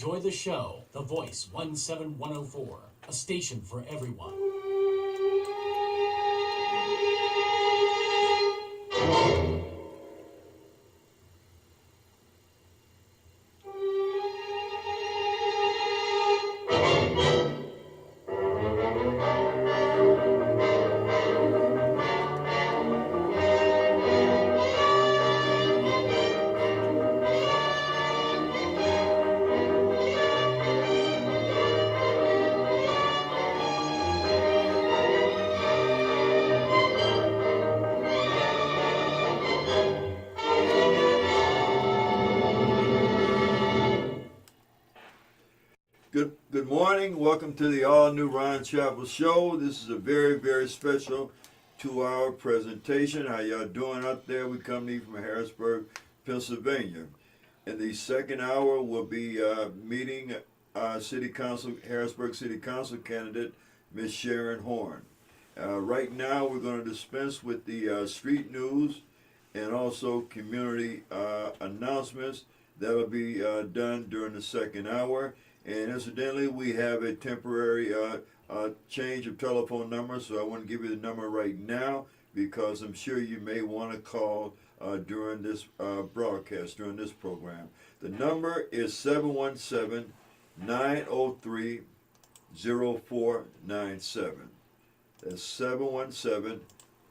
Enjoy the show. The Voice 17104, a station for everyone. Good morning. Welcome to the all new Ron Chapel Show. This is a very special 2-hour presentation. How y'all doing out there? We come to you from Harrisburg, Pennsylvania. In the second hour, we'll be meeting Harrisburg City Council candidate Miss Sharon Horn. Right now, we're going to dispense with the street news and also community announcements. That'll be done during the second hour. And incidentally, we have a temporary change of telephone number, so I want to give you the number right now because I'm sure you may want to call during this broadcast, during this program. The number is 717-903-0497. That's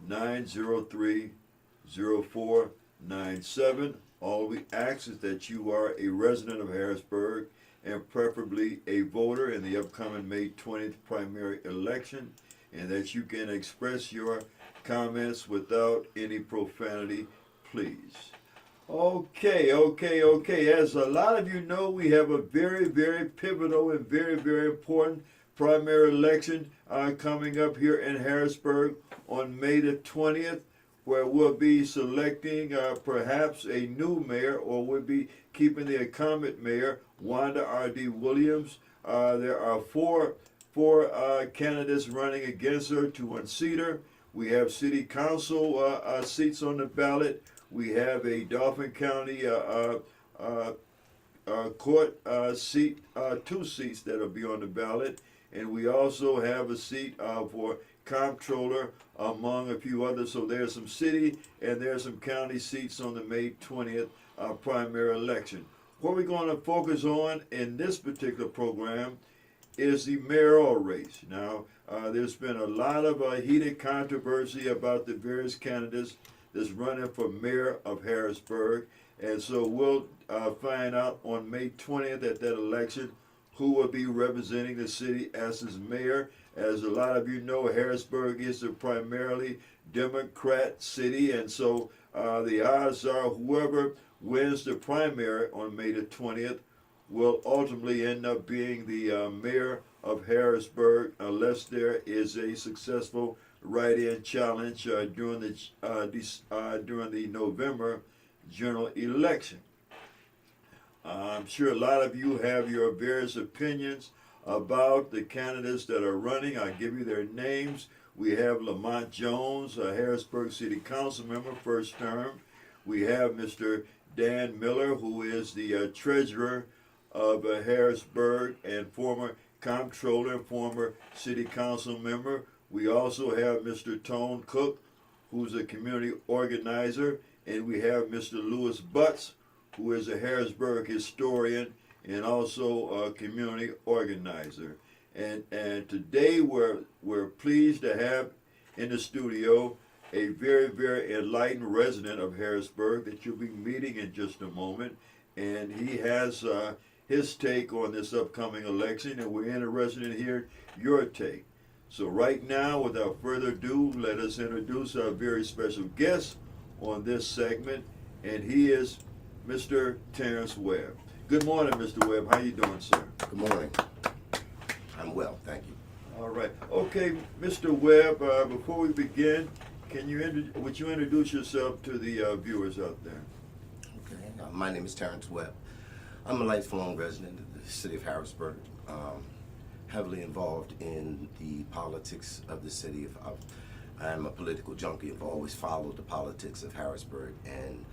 717-903-0497. All we ask is that you are a resident of Harrisburg and preferably a voter in the upcoming May 20th primary election, and that you can express your comments without any profanity, please. Okay. As a lot of you know, we have a very pivotal and very important primary election coming up here in Harrisburg on May the 20th, where we'll be selecting perhaps a new mayor, or we'll be keeping the incumbent mayor, Wanda R.D. Williams. There are four candidates running against her to unseat her. We have city council seats on the ballot. We have a Dauphin County court seat, 2 seats that will be on the ballot. And we also have a seat for comptroller, among a few others. So there's some city and there's some county seats on the May 20th primary election. What we're going to focus on in this particular program is the mayoral race. Now, there's been a lot of heated controversy about the various candidates that's running for mayor of Harrisburg. And so we'll find out on May 20th at that election who will be representing the city as his mayor. As a lot of you know, Harrisburg is a primarily Democrat city, and so the odds are whoever wins the primary on May the 20th will ultimately end up being the mayor of Harrisburg, unless there is a successful write-in challenge during the November general election. I'm sure a lot of you have your various opinions about the candidates that are running. I'll give you their names. We have Lamont Jones, a Harrisburg City Council member, first term. We have Mr. Dan Miller, who is the treasurer of Harrisburg and former comptroller and former city council member. We also have Mr. Tone Cook, who's a community organizer. And we have Mr. Lewis Butts, who is a Harrisburg historian and also a community organizer. And today we're pleased to have in the studio a very enlightened resident of Harrisburg that you'll be meeting in just a moment. And he has his take on this upcoming election, and we're interested in hearing your take. So right now, without further ado, let us introduce our very special guest on this segment, and he is Mr. Terrance Webb. Good morning, Mr. Webb. How you doing, sir? Good morning. I'm well, thank you. All right. Okay, Mr. Webb, before we begin, would you introduce yourself to the viewers out there? Okay. My name is Terrance Webb. I'm a lifelong resident of the city of Harrisburg, heavily involved in the politics of the city. I'm a political junkie. I've always followed the politics of Harrisburg, and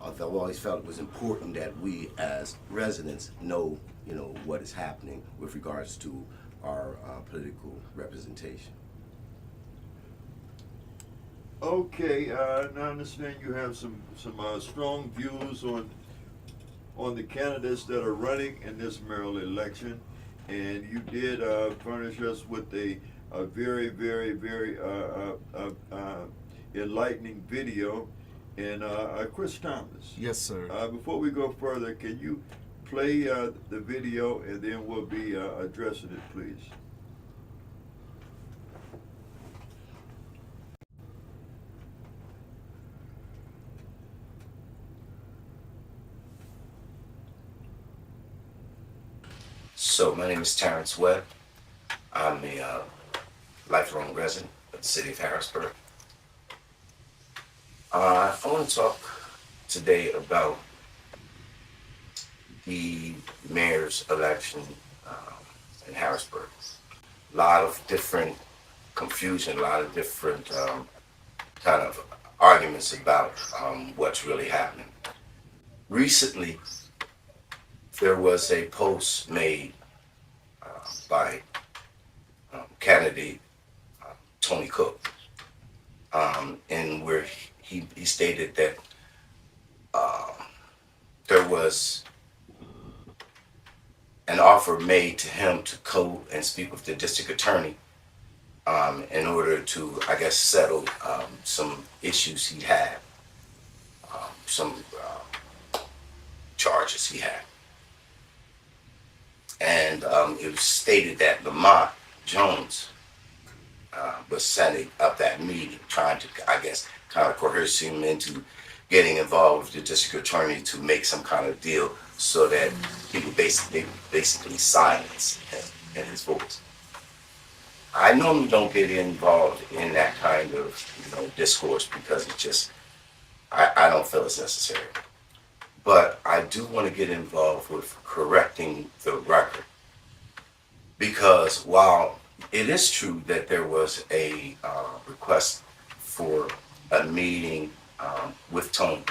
I've always felt it was important that we as residents know, what is happening with regards to our political representation. Okay, now I understand you have some strong views on the candidates that are running in this mayoral election, and you did furnish us with a very, very, very enlightening video. And Chris Thomas. Yes, sir. Before we go further, can you play the video and then we'll be addressing it, please? So my name is Terrance Webb. I'm a lifelong resident of the city of Harrisburg. I want to talk today about the mayor's election in Harrisburg. A lot of different confusion, a lot of different kind of arguments about what's really happening. Recently, there was a post made by candidate Tony Cook, in where he stated that there was an offer made to him to go and speak with the district attorney in order to, I guess, settle some issues he had, some charges he had. And it was stated that Lamont Jones was setting up that meeting, trying to, I guess, kind of coerce him into getting involved with the district attorney to make some kind of deal so that he would basically silence him and his voice. I normally don't get involved in that kind of discourse because it's just, I don't feel it's necessary. But I do want to get involved with correcting the record, because while it is true that there was a request for a meeting with Tony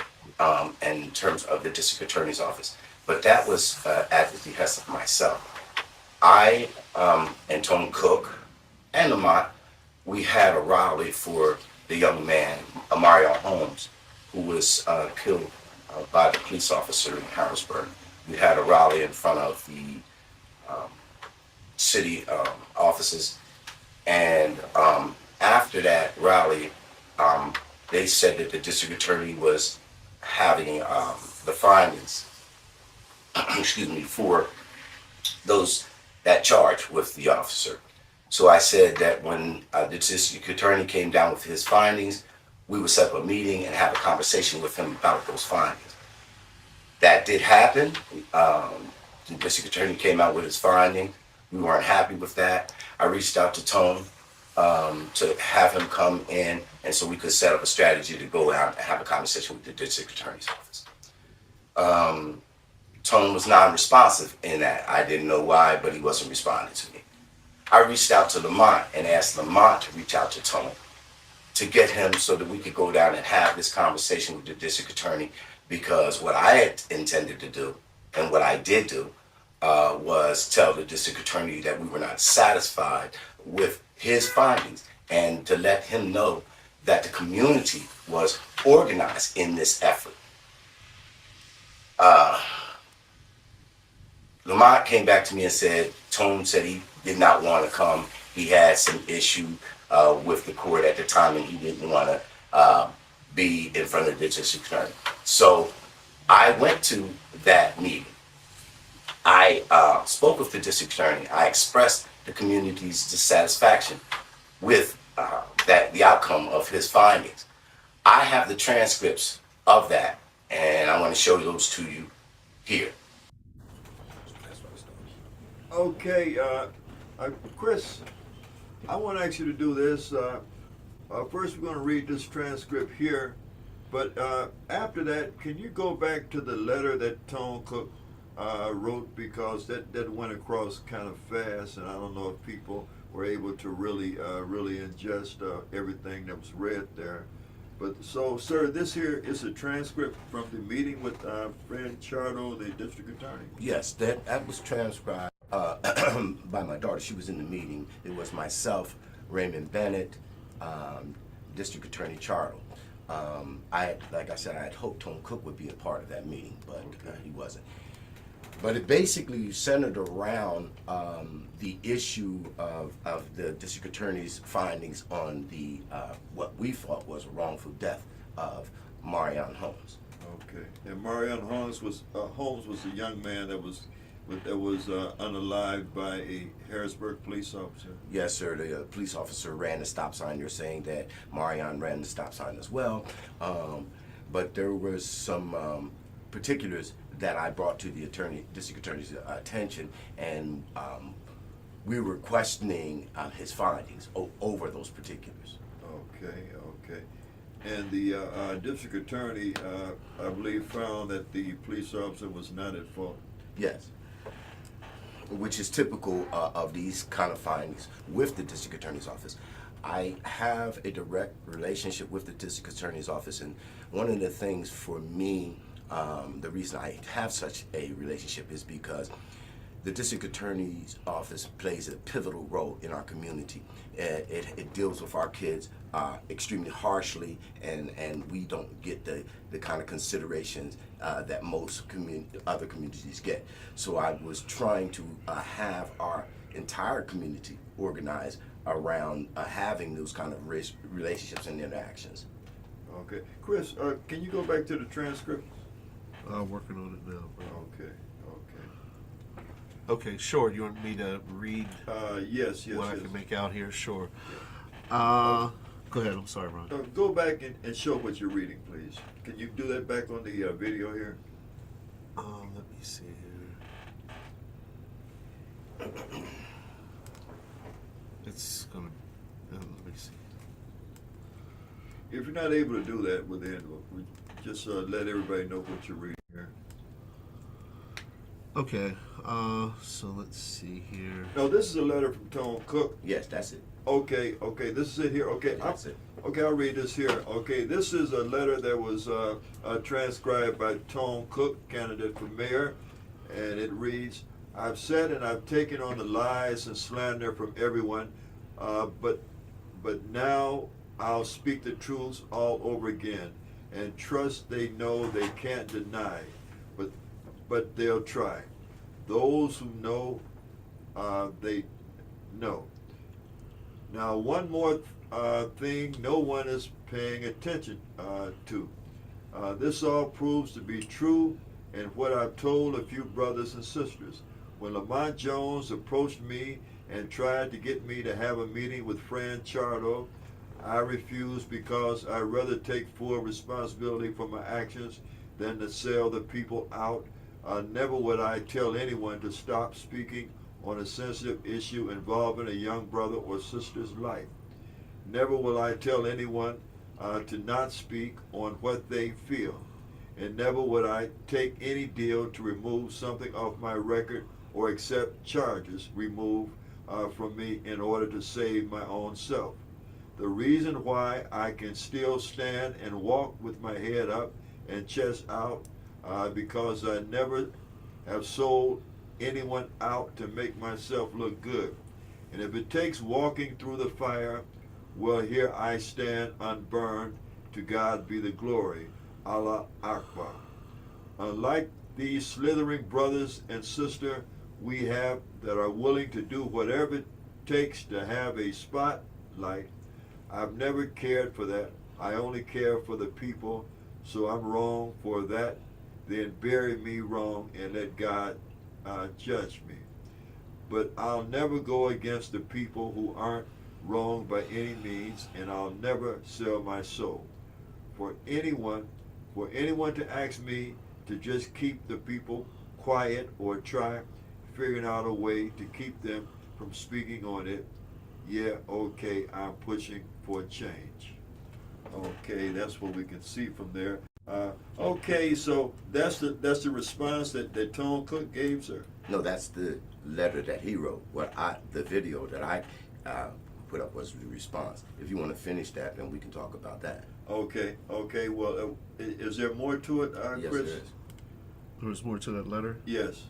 in terms of the district attorney's office, but that was at the behest of myself. I and Tony Cook and Lamont, we had a rally for the young man, Amario Holmes, who was killed by the police officer in Harrisburg. We had a rally in front of the city offices, and after that rally, they said that the district attorney was having the findings, excuse me, for that charge with the officer. So I said that when the district attorney came down with his findings, we would set up a meeting and have a conversation with him about those findings. That did happen. The district attorney came out with his findings. We weren't happy with that. I reached out to Tone to have him come in, and so we could set up a strategy to go out and have a conversation with the district attorney's office. Tone was non-responsive in that. I didn't know why, but he wasn't responding to me. I reached out to Lamont and asked Lamont to reach out to Tone to get him so that we could go down and have this conversation with the district attorney, because what I had intended to do, and what I did do, was tell the district attorney that we were not satisfied with his findings, and to let him know that the community was organized in this effort. Lamont came back to me and said, Tone said he did not want to come. He had some issue with the court at the time, and he didn't want to be in front of the district attorney. So I went to that meeting. I spoke with the district attorney. I expressed the community's dissatisfaction with the outcome of his findings. I have the transcripts of that, and I want to show those to you here. Okay, Chris, I want to ask you to do this. First, we're going to read this transcript here, but after that, can you go back to the letter that Tone Cook wrote, because that went across kind of fast, and I don't know if people were able to really ingest everything that was read there. But so, sir, this here is a transcript from the meeting with Fran Chardo, the district attorney. Yes, that was transcribed by my daughter. She was in the meeting. It was myself, Raymond Bennett, District Attorney Charles. Like I said, I had hoped Tone Cook would be a part of that meeting, but he wasn't. But it basically centered around the issue of the district attorney's findings on the what we thought was a wrongful death of Marion Holmes. Okay. And Marion Holmes was a young man that was unalived by a Harrisburg police officer. Yes, sir. The police officer ran the stop sign. You're saying that Marion ran the stop sign as well, but there was some particulars that I brought to the district attorney's attention, and we were questioning his findings over those particulars. Okay. And the district attorney, I believe, found that the police officer was not at fault. Yes, which is typical of these kind of findings with the district attorney's office. I have a direct relationship with the district attorney's office, and one of the things for me, the reason I have such a relationship is because the district attorney's office plays a pivotal role in our community. It deals with our kids extremely harshly, and we don't get the kind of considerations that most other communities get. So I was trying to have our entire community organized around having those kind of relationships and interactions. Okay. Chris, can you go back to the transcript? I'm working on it now, bro. Okay. Okay, sure. You want me to read Yes. what I can make out here? Sure. Go ahead. I'm sorry, Ron. Go back and show what you're reading, please. Can you do that back on the video here? Let me see here. It's gonna. Let me see. If you're not able to do that, well then, just let everybody know what you're reading here. Okay. So let's see here. No, this is a letter from Tone Cook. Yes, that's it. Okay, this is it here. Okay, That's it. Okay, I'll read this here. Okay, this is a letter that was transcribed by Tone Cook, candidate for mayor, and it reads, "I've said and I've taken on the lies and slander from everyone, but now I'll speak the truths all over again, and trust they know they can't deny, but they'll try. Those who know, they know. Now, one more thing no one is paying attention to. This all proves to be true in what I've told a few brothers and sisters. When Lamont Jones approached me and tried to get me to have a meeting with Fran Chardo, I refused because I'd rather take full responsibility for my actions than to sell the people out. Never would I tell anyone to stop speaking on a sensitive issue involving a young brother or sister's life. Never will I tell anyone to not speak on what they feel. And never would I take any deal to remove something off my record or accept charges removed from me in order to save my own self. The reason why I can still stand and walk with my head up and chest out because I never have sold anyone out to make myself look good. And if it takes walking through the fire, well, here I stand unburned. To God be the glory. Allah Akbar. Unlike these slithering brothers and sisters we have that are willing to do whatever it takes to have a spotlight, I've never cared for that. I only care for the people. So I'm wrong for that. Then bury me wrong and let God judge me. But I'll never go against the people who aren't wrong by any means, and I'll never sell my soul. For anyone to ask me to just keep the people quiet or try figuring out a way to keep them from speaking on it, yeah, okay, I'm pushing for change. Okay, that's what we can see from there. Okay, so that's the response that Tone Cook gave, sir. No, that's the letter that he wrote. The video that I put up was the response. If you want to finish that, then we can talk about that. Okay. Well, is there more to it, Yes, Chris? there is. There was more to that letter. Yes.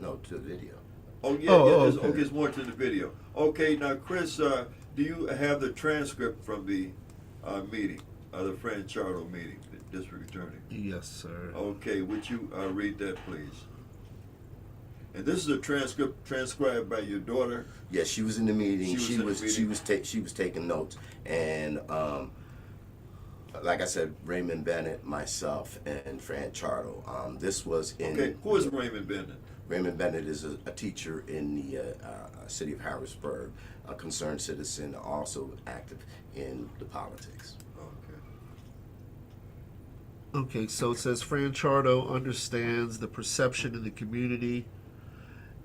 No, to the video. Oh yeah. Okay. Okay, it's more to the video. Okay, now Chris, do you have the transcript from the meeting, the Fran Charlo meeting, the district attorney? Yes, sir. Okay, would you read that, please? And this is a transcript transcribed by your daughter. Yes, she was in the meeting. She was taking notes, and like I said, Raymond Bennett, myself, and Fran Charlo. This was in. Okay, who is Raymond Bennett? Raymond Bennett is a teacher in the city of Harrisburg, a concerned citizen, also active in the politics. Okay. Okay, so it says Fran Chardo understands the perception in the community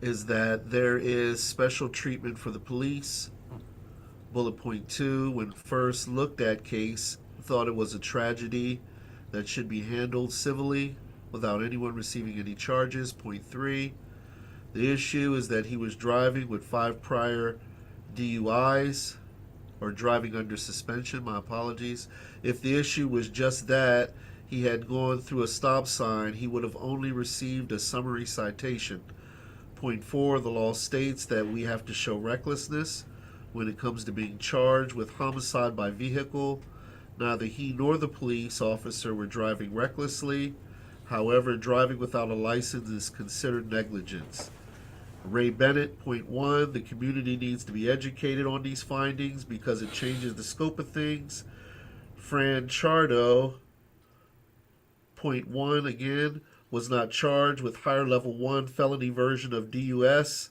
is that there is special treatment for the police. Bullet point 2, when first looked at case, thought it was a tragedy that should be handled civilly without anyone receiving any charges. Point 3, the issue is that he was driving with 5 prior DUIs, or driving under suspension, my apologies. If the issue was just that he had gone through a stop sign, he would have only received a summary citation. Point 4, the law states that we have to show recklessness when it comes to being charged with homicide by vehicle. Neither he nor the police officer were driving recklessly. However, driving without a license is considered negligence. Ray Bennett, point 1, the community needs to be educated on these findings because it changes the scope of things. Fran Chardo, point 1, again, was not charged with higher level 1 felony version of DUS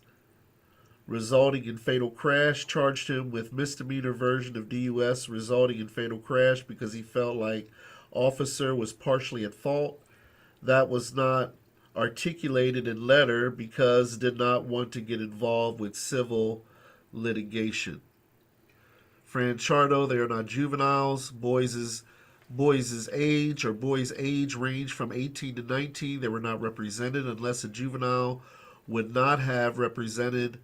resulting in fatal crash, charged him with misdemeanor version of DUS resulting in fatal crash because he felt like officer was partially at fault. That was not articulated in letter because did not want to get involved with civil litigation. Fran Chardo, they are not juveniles. Boys' age range from 18 to 19. They were not represented unless a juvenile would not have represented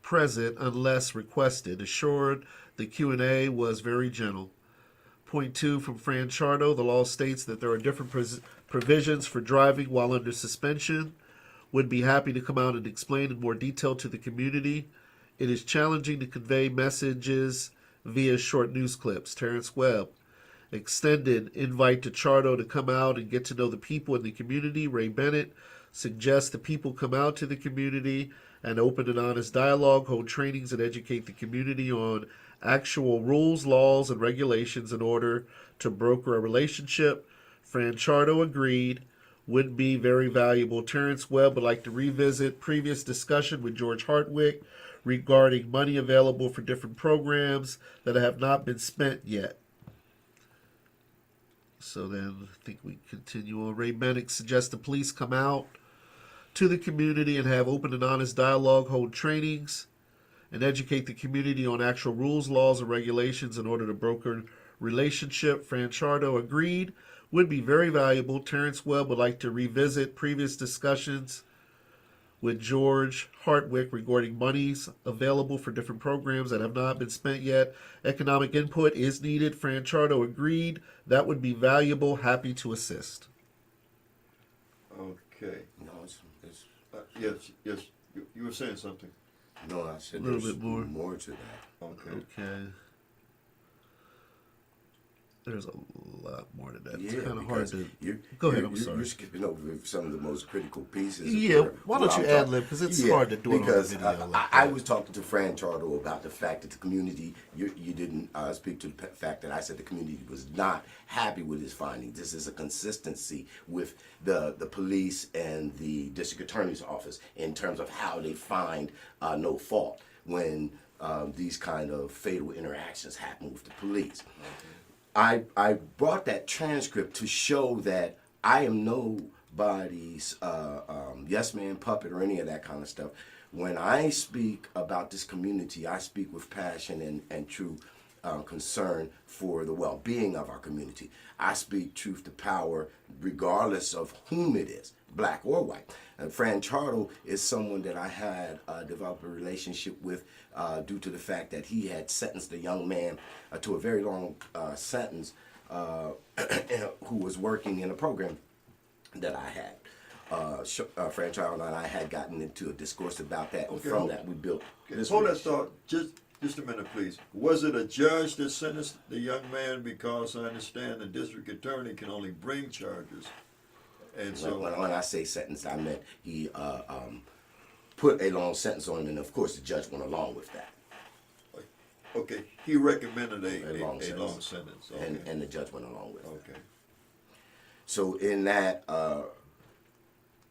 present unless requested. Assured, the Q&A was very gentle. Point 2 from Fran Chardo, the law states that there are different provisions for driving while under suspension. Would be happy to come out and explain in more detail to the community. It is challenging to convey messages via short news clips. Terrance Webb. Extended invite to Chardo to come out and get to know the people in the community. Ray Bennett suggests the people come out to the community and open an honest dialogue, hold trainings, and educate the community on actual rules, laws, and regulations in order to broker a relationship. Fran Chardo agreed. Would be very valuable. Terrance Webb would like to revisit previous discussion with George Hartwick regarding money available for different programs that have not been spent yet. So then I think we continue on. Ray Bennett suggests the police come out to the community and have open and honest dialogue, hold trainings, and educate the community on actual rules, laws, and regulations in order to broker relationship. Fran Chardo agreed. Would be very valuable. Terrance Webb would like to revisit previous discussions with George Hartwick regarding monies available for different programs that have not been spent yet. Economic input is needed. Fran Chardo agreed. That would be valuable. Happy to assist. Okay. No, it's Yes. You were saying something. no. I said A little there's bit more. more to that. Okay. Okay. There's a lot more to that. Yeah, It's kind of hard because to. Go ahead, I'm sorry. You're skipping over some of the most critical pieces. Yeah, why don't you ad-lib, because it's hard to do it on because, video like I that. was talking to Fran Chardo about the fact that the community, you didn't speak to the fact that I said the community was not happy with his findings. This is a consistency with the police and the district attorney's office in terms of how they find no fault when these kind of fatal interactions happen with the police. I brought that transcript to show that I am nobody's yes man puppet or any of that kind of stuff. When I speak about this community, I speak with passion and true concern for the well-being of our community. I speak truth to power regardless of whom it is. black or white. And Fran Chardo is someone that I had developed a relationship with due to the fact that he had sentenced a young man to a very long sentence who was working in a program that I had. Fran Chardo and I had gotten into a discourse about that, and from that we built this. Hold that thought. Just a minute, please. Was it a judge that sentenced the young man? Because I understand the district attorney can only bring charges. And so when I say sentence, I meant he put a long sentence on him, and of course the judge went along with that. okay, he recommended a long sentence. sentence. Okay. And the judge went along with it. Okay. So in that,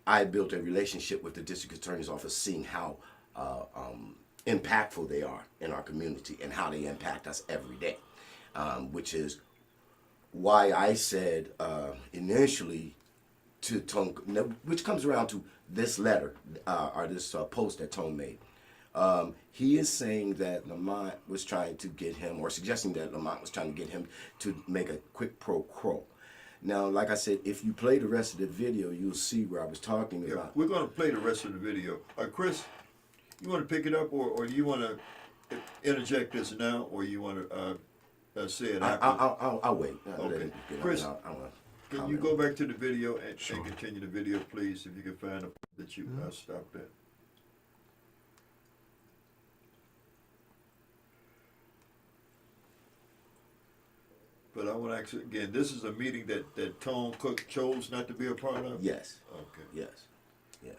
I built a relationship with the district attorney's office, seeing how impactful they are in our community and how they impact us every day, which is why I said initially to Tone, which comes around to this letter or this post that Tone made. He is saying that Lamont was trying to get him, or suggesting that Lamont was trying to get him to make a quick pro quo. Now, like I said, if you play the rest of the video, you'll see where I was talking about. We're going to play the rest of the video. Chris, you want to pick it up, or do you want to interject this now, or you want to say it after? I'll wait. Okay. Chris, can you go back to the video and continue the video, please, if you can find it that you stopped at. But I want to ask you again, this is a meeting that Tone Cook chose not to be a part of? Yes. Okay. Yes. Yes.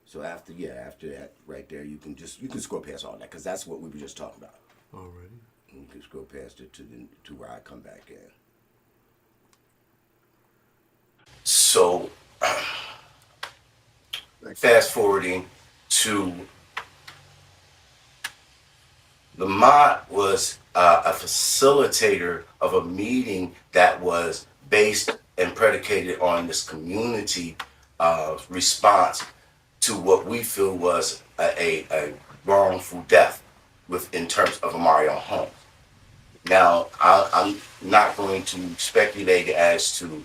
So after that right there, you can scroll past all that, because that's what we were just talking about. Already. You can scroll past it to where I come back in. So fast forwarding to Lamont was a facilitator of a meeting that was based and predicated on this community response to what we feel was a wrongful death in terms of Mario Holmes. Now, I'm not going to speculate as to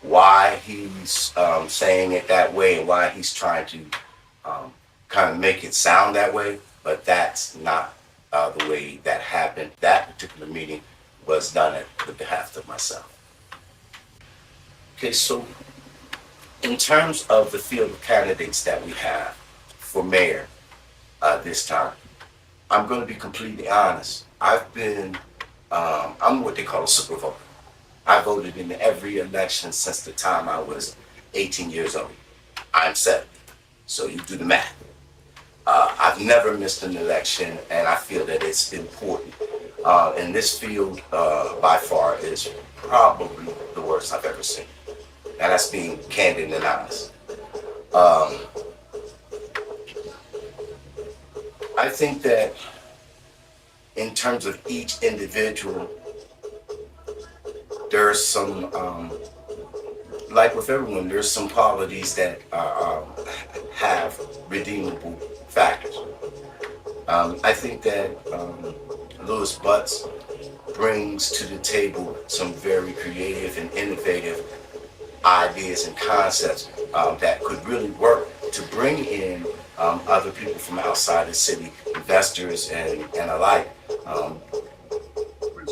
why he's saying it that way and why he's trying to kind of make it sound that way, but that's not the way that happened. That particular meeting was done at the behest of myself. Okay, so in terms of the field of candidates that we have for mayor this time, I'm going to be completely honest. I'm what they call a super voter. I voted in every election since the time I was 18 years old. I'm 70, so you do the math. I've never missed an election, and I feel that it's important. And this field, by far, is probably the worst I've ever seen. And that's being candid and honest. I think that in terms of each individual, there's some, like with everyone, there's some qualities that have redeemable factors. I think that Louis Butts brings to the table some very creative and innovative ideas and concepts that could really work to bring in other people from outside the city, investors and alike.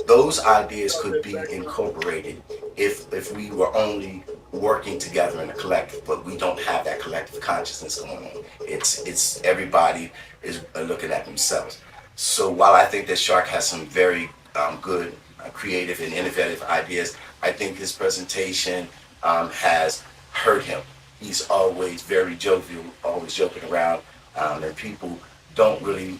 Those ideas could be incorporated if we were only working together in a collective, but we don't have that collective consciousness going on. It's everybody is looking at themselves. So while I think that Shark has some very good, creative and innovative ideas, I think his presentation has hurt him. He's always very jovial, always joking around, and people don't really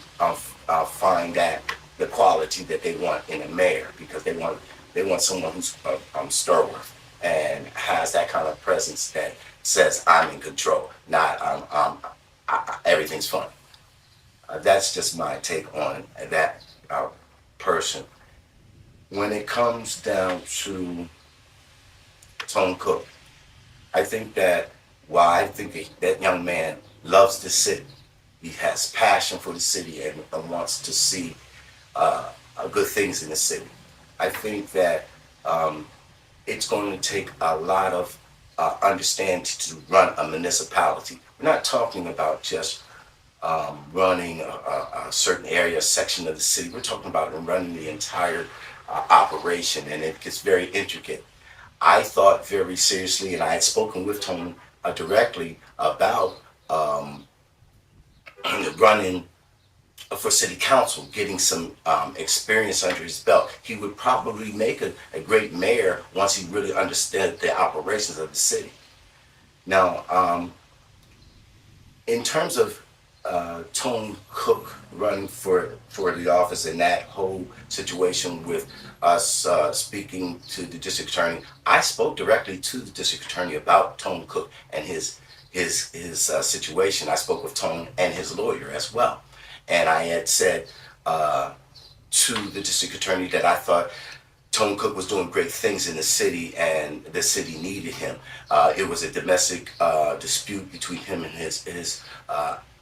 find that the quality that they want in a mayor, because they want someone who's stalwart and has that kind of presence that says I'm in control, not everything's fun. That's just my take on that person. When it comes down to Tone Cook, I think that while I think that young man loves the city, he has passion for the city and wants to see good things in the city. I think that it's going to take a lot of understand to run a municipality. We're not talking about just running a certain area, section of the city. We're talking about running the entire operation, and it gets very intricate. I thought very seriously, and I had spoken with Tony directly about running for city council, getting some experience under his belt. He would probably make a great mayor once he really understood the operations of the city. Now, in terms of Tone Cook running for the office and that whole situation with us speaking to the district attorney, I spoke directly to the district attorney about Tone Cook and his situation. I spoke with Tone and his lawyer as well, and I had said to the district attorney that I thought Tone Cook was doing great things in the city, and the city needed him. It was a domestic dispute between him and his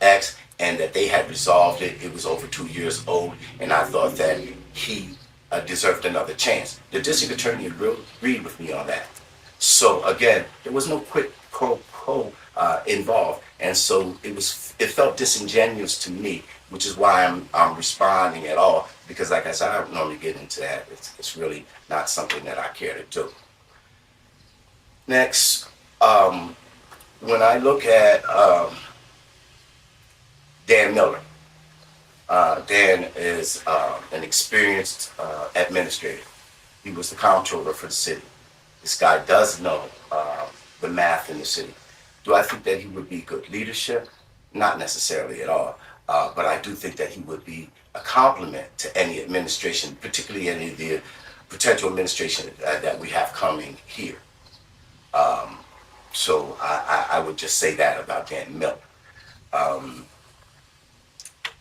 ex, and that they had resolved it. It was over 2 years old, and I thought that he deserved another chance. The district attorney agreed with me on that. So again, there was no quid pro quo involved, and so it felt disingenuous to me, which is why I'm responding at all, because like I said, I don't normally get into that. It's really not something that I care to do. Next, when I look at Dan Miller, Dan is an experienced administrator. He was the comptroller for the city. This guy does know the math in the city. Do I think that he would be good leadership? Not necessarily at all. But I do think that he would be a complement to any administration, particularly any of the potential administration that we have coming here. So I would just say that about Dan Miller.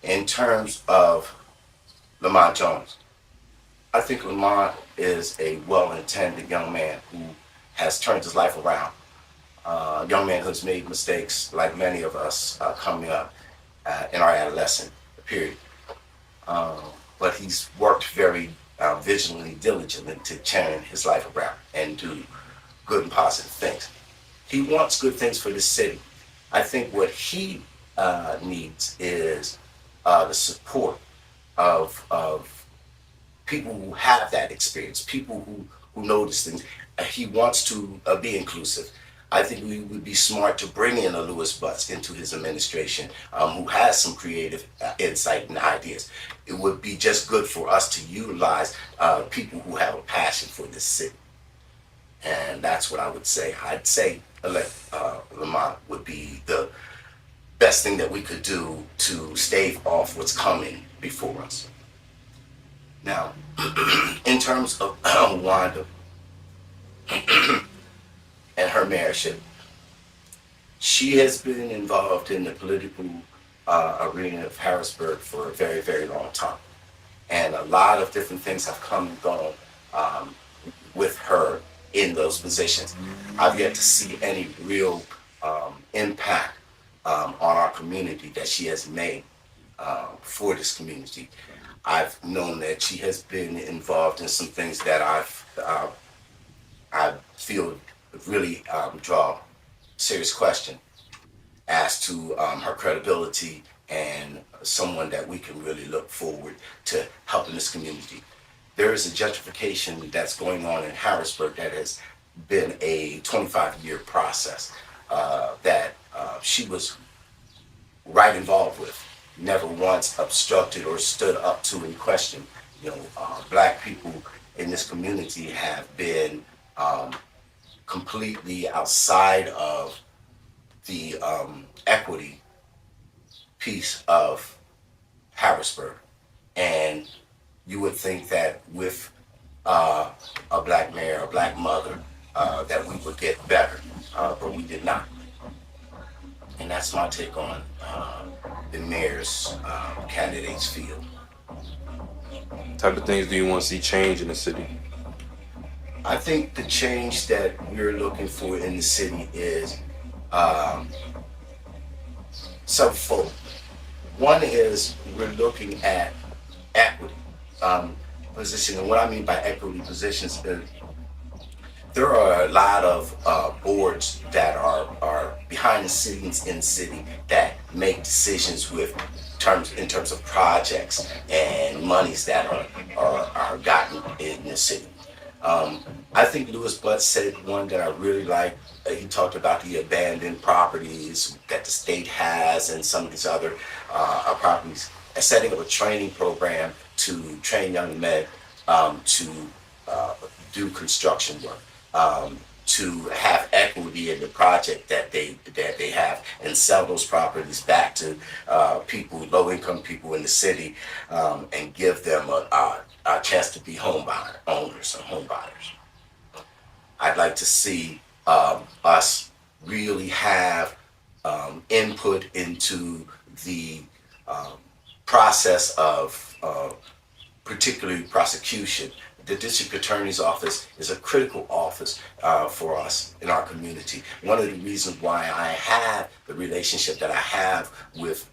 In terms of Lamont Jones, I think Lamont is a well-intended young man who has turned his life around. A young man who's made mistakes like many of us coming up in our adolescent period. But he's worked very vigilantly, diligently to turn his life around and do good and positive things. He wants good things for the city. I think what he needs is the support of people who have that experience, people who notice things. He wants to be inclusive. I think we would be smart to bring in a Louis Butts into his administration who has some creative insight and ideas. It would be just good for us to utilize people who have a passion for this city. And that's what I would say. I'd say Lamont would be the best thing that we could do to stave off what's coming before us. Now, in terms of Wanda and her mayorship, she has been involved in the political arena of Harrisburg for a very, very long time. And a lot of different things have come and gone with her in those positions. I've yet to see any real impact on our community that she has made for this community. I've known that she has been involved in some things that I feel really draw serious question as to her credibility and someone that we can really look forward to helping this community. There is a gentrification that's going on in Harrisburg that has been a 25-year process that she was right involved with, never once obstructed or stood up to in question. Black people in this community have been completely outside of the equity piece of Harrisburg. And you would think that with a black mayor, a black mother, that we would get better, but we did not. And that's my take on the mayor's candidates field. What type of things do you want to see change in the city? I think the change that we're looking for in the city is several. One is we're looking at equity position, and what I mean by equity positions is there are a lot of boards that are behind the scenes in the city that make decisions with terms in terms of projects and monies that are gotten in the city. Um, I think Lewis Butt said one that I really like. He talked about the abandoned properties that the state has and some of these other properties, and setting up a training program to train young men to uh, do construction work, to have equity in the project that they have, and sell those properties back to people, low income people in the city, and give them a chance to be owners and home buyers. I'd like to see us really have input into the um, process of particularly prosecution. The district attorney's office is a critical office for us in our community. One of the reasons why I have the relationship that I have with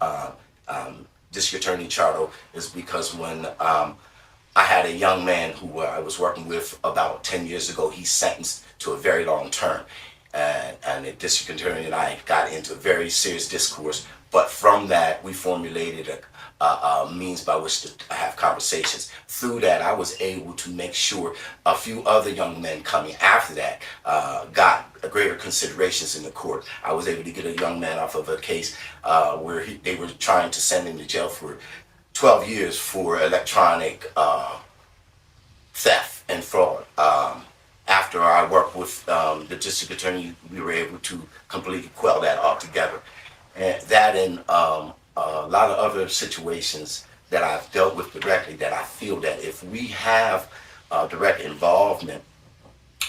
District Attorney Chardo is because when I had a young man who I was working with about 10 years ago. He's sentenced to a very long term. And the district attorney and I got into a very serious discourse. But from that, we formulated a means by which to have conversations. Through that, I was able to make sure a few other young men coming after that got greater considerations in the court. I was able to get a young man off of a case where they were trying to send him to jail for 12 years for electronic theft and fraud. After I worked with the district attorney, we were able to completely quell that altogether. And that and a lot of other situations that I've dealt with directly, that I feel that if we have direct involvement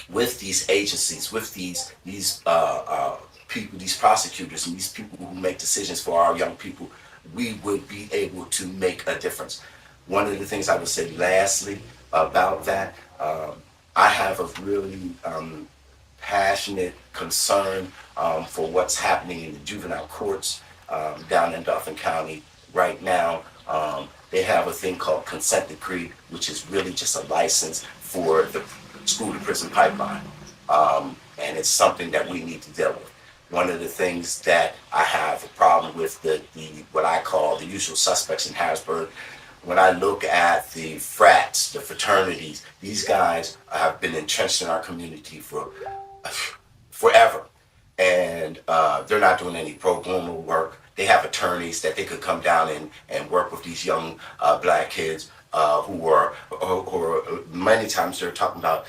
with these agencies, with these people, these prosecutors, and these people who make decisions for our young people, we would be able to make a difference. One of the things I would say lastly about that, I have a really passionate concern for what's happening in the juvenile courts down in Dauphin County right now. They have a thing called consent decree, which is really just a license for the school to prison pipeline. And it's something that we need to deal with. One of the things that I have a problem with, the what I call the usual suspects in Harrisburg, when I look at the frats, the fraternities, these guys have been entrenched in our community for forever. And they're not doing any pro bono work. They have attorneys that they could come down and work with these young black kids who are many times they're talking about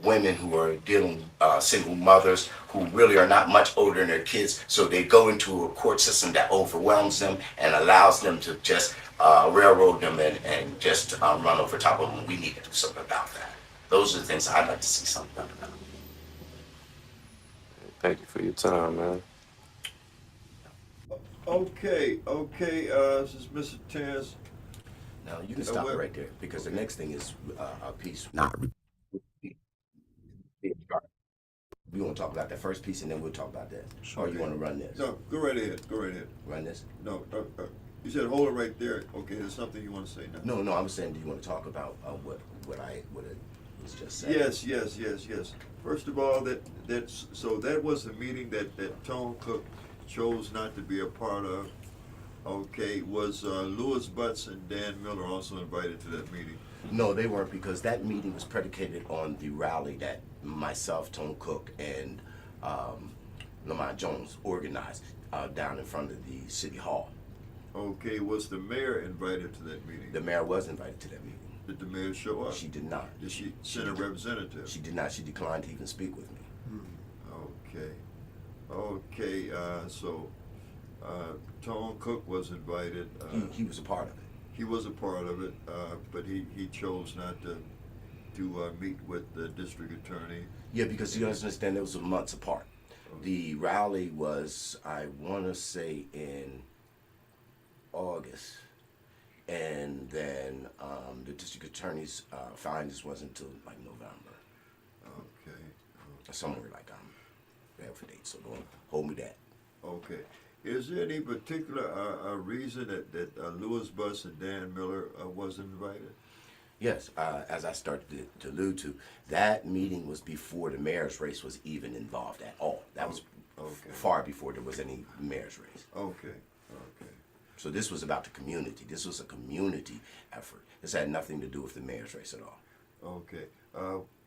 women who are dealing single mothers who really are not much older than their kids, so they go into a court system that overwhelms them and allows them to just railroad them and just run over top of them. We need to do something about that. Those are the things I'd like to see something done about. Thank you for your time, man. Okay, this is Mr. Terrance. Now you can stop it right there because the next thing is a piece. Not. We want to talk about that first piece and then we'll talk about that. Sure. Or you want to run this? No, go right ahead. Go right ahead. Run this? No, you said hold it right there. Okay, there's something you want to say now. No, I was saying, do you want to talk about what it was just said? Yes. First of all, so that was the meeting that Tone Cook chose not to be a part of. Okay, was Lewis Butts and Dan Miller also invited to that meeting? No, they weren't, because that meeting was predicated on the rally that myself, Tone Cook, and Lamont Jones organized down in front of the city hall. Okay, was the mayor invited to that meeting? The mayor was invited to that meeting. Did the mayor show up? She did not. Did she send a representative? She did not. She declined to even speak with me. Okay, so Tone Cook was invited. He was a part of it. He was a part of it, but he chose not to meet with the district attorney. Yeah, because you understand it was months apart. The rally was, I want to say, in August, and then the district attorney's findings wasn't until like November. Okay. Somewhere like bad for dates, so don't hold me that. Okay. Is there any particular reason that Lewis Butts and Dan Miller wasn't invited? Yes, as I started to allude to, that meeting was before the mayor's race was even involved at all. That was Okay. far before there was any mayor's race. Okay. Okay. So this was about the community. This was a community effort. This had nothing to do with the mayor's race at all. Okay.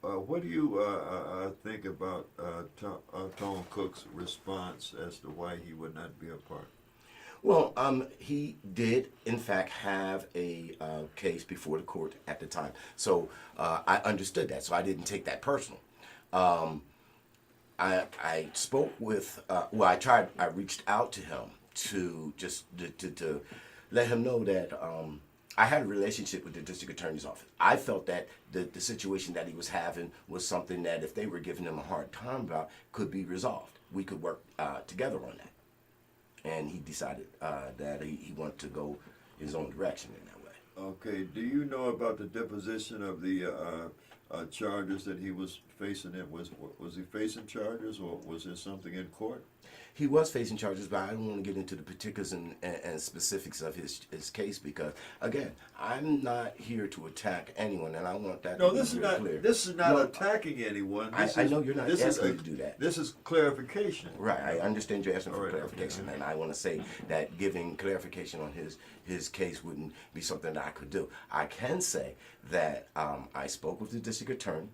What do you think about Tom Cook's response as to why he would not be a part? Well, he did, in fact, have a case before the court at the time. So I understood that, so I didn't take that personal. I spoke with, I reached out to him to just to let him know that I had a relationship with the district attorney's office. I felt that the situation that he was having was something that if they were giving him a hard time about, could be resolved. We could work together on that. And he decided that he wanted to go his own direction in that way. Okay. Do you know about the deposition of the charges that he was facing? Was he facing charges, or was there something in court? He was facing charges, but I don't want to get into the particulars and specifics of his case because, again, I'm not here to attack anyone, and I want that No, to be this is very not. clear. This is not No, attacking anyone. I know you're not this asking is me to do that. This is clarification. Right, I understand you're asking for All right, clarification, okay. and I want to say that giving clarification on his case wouldn't be something that I could do. I can say that I spoke with the district attorney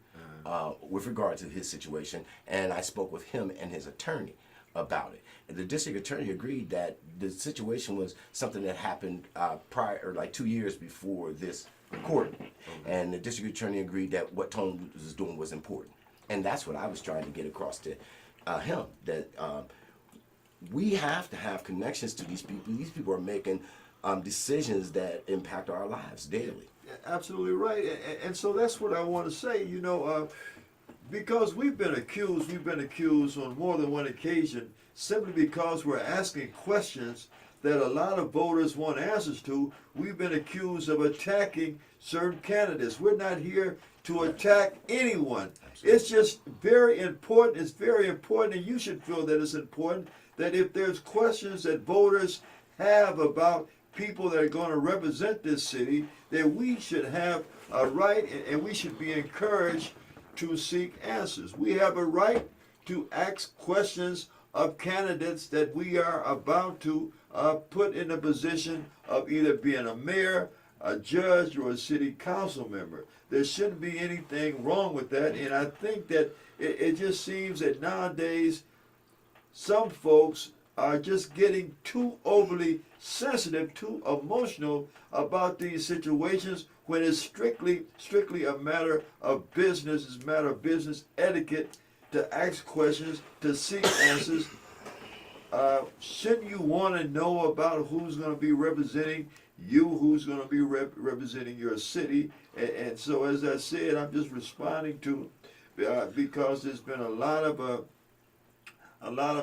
with regard to his situation, and I spoke with him and his attorney about it. And the district attorney agreed that the situation was something that happened prior, or like 2 years before this court, and the district attorney agreed that what Tone was doing was important. And that's what I was trying to get across to him, that we have to have connections to these people. These people are making decisions that impact our lives daily. Absolutely right, and so that's what I want to say. You know, because we've been accused on more than one occasion, simply because we're asking questions that a lot of voters want answers to. We've been accused of attacking certain candidates. We're not here to attack anyone. It's just very important. It's very important, and you should feel that it's important, that if there's questions that voters have about people that are going to represent this city, that we should have a right, and we should be encouraged to seek answers. We have a right to ask questions of candidates that we are about to put in a position of either being a mayor, a judge, or a city council member. There shouldn't be anything wrong with that, and I think that it just seems that nowadays some folks are just getting too overly sensitive, too emotional about these situations, when it's strictly a matter of business. It's a matter of business etiquette to ask questions, to seek answers. Shouldn't you want to know about who's going to be representing you, who's going to be representing your city? And so, as I said, I'm just responding to, because there's been a lot of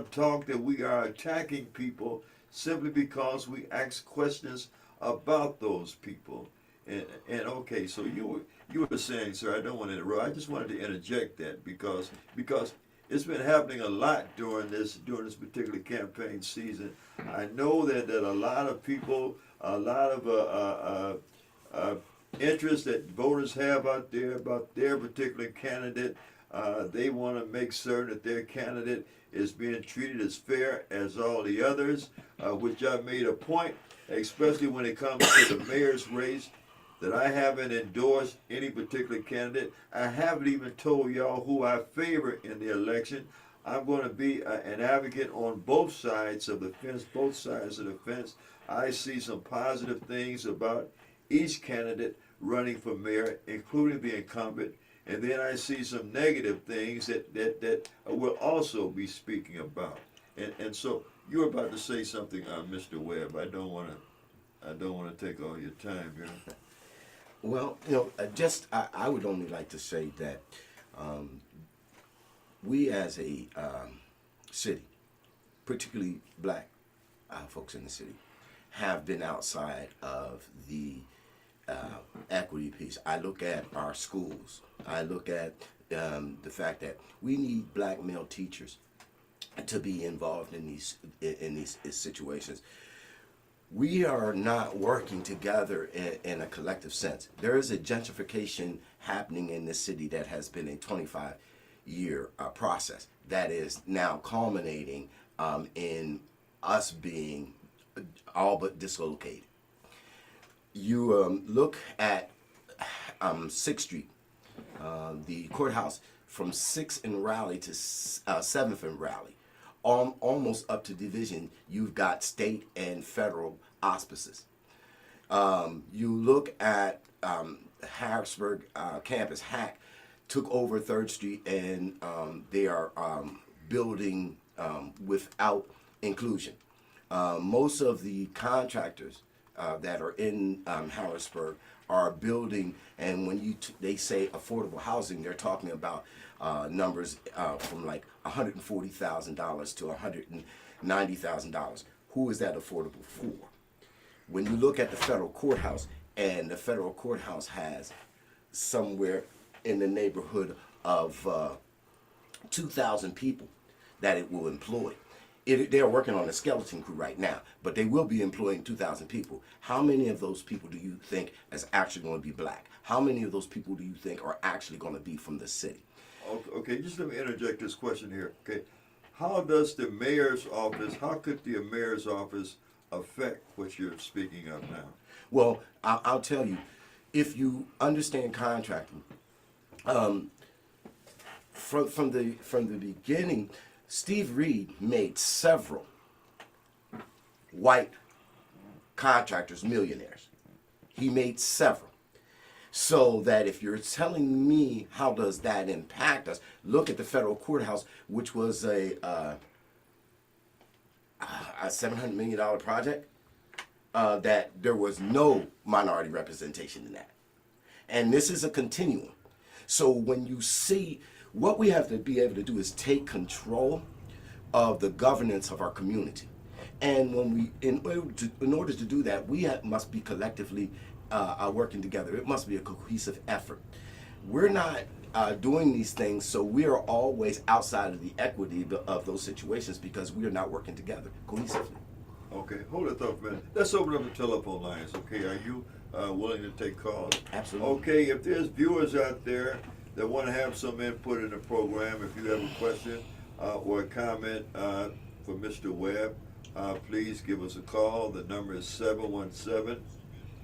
talk that we are attacking people simply because we ask questions about those people. And okay, so you were saying, sir, I don't want to interrupt. I just wanted to interject that because it's been happening a lot during this particular campaign season. I know that a lot of people, a lot of interest that voters have out there about their particular candidate. They want to make certain that their candidate is being treated as fair as all the others, which I made a point, especially when it comes to the mayor's race, that I haven't endorsed any particular candidate. I haven't even told y'all who I favor in the election. I'm going to be an advocate on both sides of the fence, both sides of the fence. I see some positive things about each candidate running for mayor, including the incumbent. And then I see some negative things that we'll also be speaking about. And so you're about to say something, Mr. Webb. I don't want to take all your time here. Well, I would only like to say that we as a city, particularly black folks in the city, have been outside of the equity piece. I look at our schools. I look at the fact that we need black male teachers to be involved in these situations. we are not working together in a collective sense. There is a gentrification happening in this city that has been a 25-year process that is now culminating in us being all but dislocated. You look at 6th Street, the courthouse, from 6th and Raleigh to 7th and Raleigh, almost up to Division, you've got state and federal auspices. You look at Harrisburg campus, Hack, took over 3rd Street, and they are building without inclusion. Most of the contractors that are in Harrisburg are building, and when they say affordable housing, they're talking about numbers from like $140,000 to $190,000. Who is that affordable for? When you look at the federal courthouse, and the federal courthouse has somewhere in the neighborhood of 2,000 people that it will employ. They're working on a skeleton crew right now, but they will be employing 2,000 people. How many of those people do you think is actually going to be black? How many of those people do you think are actually going to be from the city? Okay, just let me interject this question here. Okay, how does the mayor's office, how could the mayor's office affect what you're speaking of now? Well, I'll tell you, if you understand contracting, from the beginning, Steve Reed made several white contractors millionaires. He made several. So that if you're telling me how does that impact us, look at the federal courthouse, which was a $700 million project, that there was no minority representation in that. And this is a continuum. So when you see, what we have to be able to do is take control of the governance of our community. And when we, in order to do that, we must be collectively working together. It must be a cohesive effort. We're not doing these things, so we are always outside of the equity of those situations because we are not working together cohesively. Okay, hold it up, man. Let's open up the telephone lines. Okay, are you willing to take calls? Absolutely. Okay, if there's viewers out there that want to have some input in the program, if you have a question or a comment for Mr. Webb, please give us a call. The number is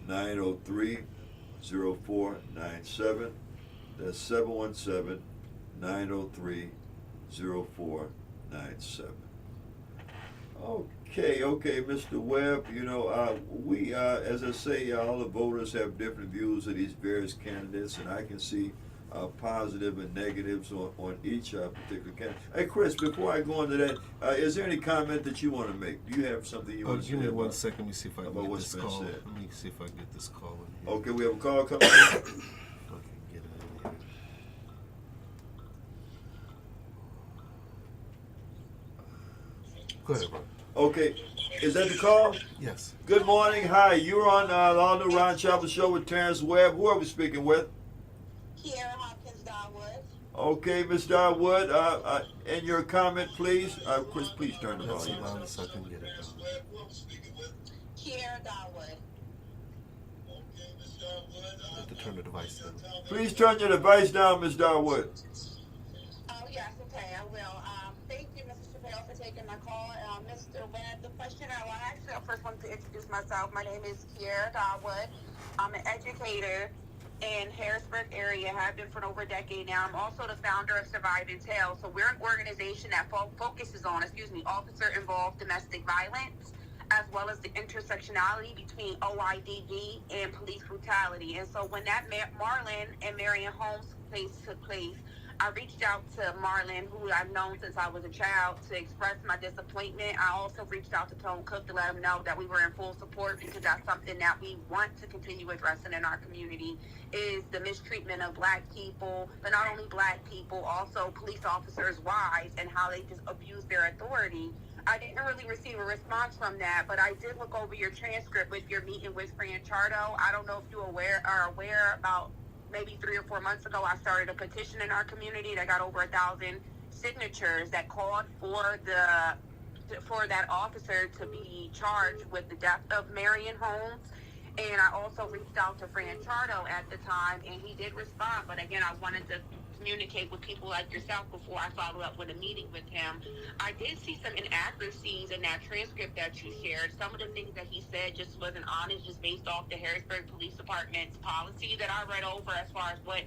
717-903-0497. That's 717-903-0497. Okay, Mr. Webb, you know, we, as I say, all the voters have different views of these various candidates, and I can see positive and negatives on each particular candidate. Hey, Chris, before I go into that, is there any comment that you want to make? Do you have something you want to say? Give me about, 1 second. Let me see if I can about get what's this been call. said? Let me see if I can get this call in here. Okay, we have a call coming in. I can get it in here. Go ahead, bro. Okay, is that the call? Yes. Good morning. Hi, you're on the All New Ron Chapel Show with Terrance Webb. Who are we speaking with? Kiera Hopkins Darwood. Okay, Ms. Darwood, and your comment, please. Chris, please turn the That's volume. loud so I can get it down. Kiera Darwood. I have to turn the device down. Please turn your device down, Ms. Darwood. Oh, yes, okay, I will. Thank you, Mr. Chappelle, for taking my call. Mr. Webb, the question I first want to introduce myself. My name is Kiera Darwood. I'm an educator in Harrisburg area, have been for over a decade now. I'm also the founder of Survive and Tell. So we're an organization that focuses on, officer-involved domestic violence, as well as the intersectionality between OIDV and police brutality. And so when that Marlon and Marion Holmes case took place, I reached out to Marlon, who I've known since I was a child, to express my disappointment. I also reached out to Tone Cook to let him know that we were in full support, because that's something that we want to continue addressing in our community, is the mistreatment of black people, but not only black people, also police officers' wives, and how they just abuse their authority. I didn't really receive a response from that, but I did look over your transcript with your meeting with Fran Chardo. I don't know if you are aware about maybe 3 or 4 months ago, I started a petition in our community that got over 1,000 signatures that called for the for that officer to be charged with the death of Marion Holmes. And I also reached out to Fran Chardo at the time, and he did respond. But again, I wanted to communicate with people like yourself before I follow up with a meeting with him. I did see some inaccuracies in that transcript that you shared. Some of the things that he said just wasn't honest, just based off the Harrisburg Police Department's policy that I read over as far as what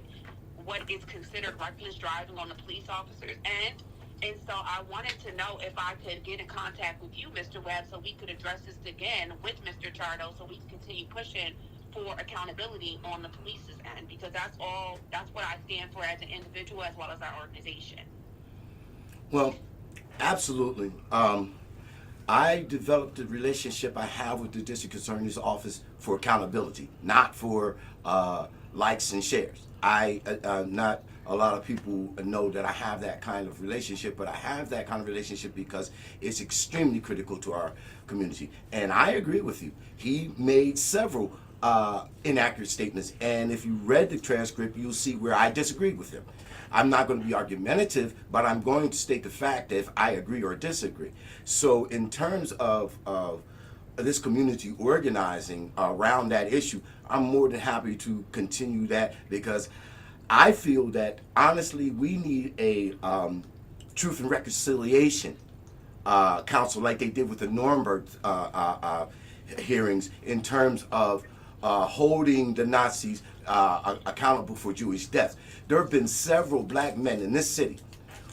is considered reckless driving on the police officer's end. And so I wanted to know if I could get in contact with you, Mr. Webb, so we could address this again with Mr. Chardo, so we can continue pushing for accountability on the police's end, because that's what I stand for as an individual as well as our organization. Well, absolutely. I developed the relationship I have with the district attorney's office for accountability, not for likes and shares. Not a lot of people know that I have that kind of relationship, but I have that kind of relationship because it's extremely critical to our community. And I agree with you. He made several inaccurate statements, and if you read the transcript, you'll see where I disagreed with him. I'm not going to be argumentative, but I'm going to state the fact that if I agree or disagree. So in terms of this community organizing around that issue, I'm more than happy to continue that, because I feel that honestly we need a truth and reconciliation council like they did with the Nuremberg hearings, in terms of holding the Nazis accountable for Jewish deaths. There have been several black men in this city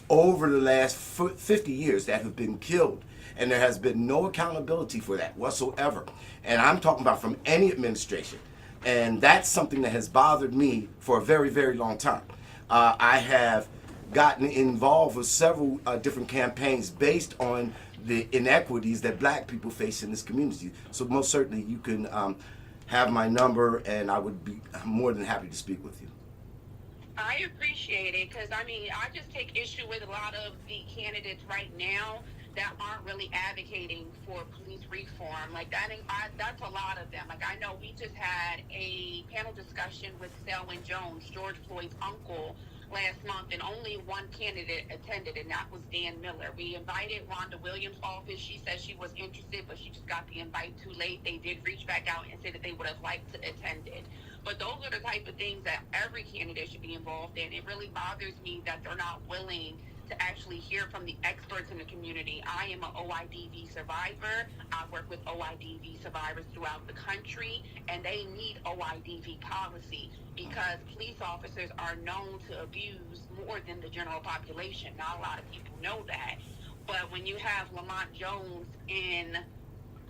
over the last 50 years that have been killed, and there has been no accountability for that whatsoever. And I'm talking about from any administration. And that's something that has bothered me for a very, very long time. I have gotten involved with several different campaigns based on the inequities that black people face in this community. So most certainly you can have my number, and I would be more than happy to speak with you. I appreciate it, because I just take issue with a lot of the candidates right now that aren't really advocating for police reform. Like that's a lot of them. Like I know we just had a panel discussion with Selwyn Jones, George Floyd's uncle, last month, and only one candidate attended, and that was Dan Miller. We invited Rhonda Williams' office. She said she was interested, but she just got the invite too late. They did reach back out and say that they would have liked to attend it. But those are the type of things that every candidate should be involved in. It really bothers me that they're not willing to actually hear from the experts in the community. I am an OIDV survivor. I work with OIDV survivors throughout the country, and they need OIDV policy, because police officers are known to abuse more than the general population. Not a lot of people know that. But when you have Lamont Jones in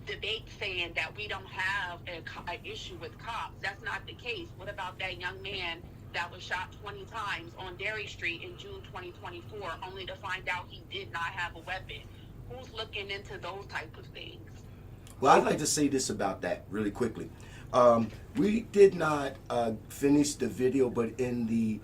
debate saying that we don't have an issue with cops, that's not the case. What about that young man that was shot 20 times on Derry Street in June 2024, only to find out he did not have a weapon? Who's looking into those type of things? Well, I'd like to say this about that really quickly. We did not finish the video, but in the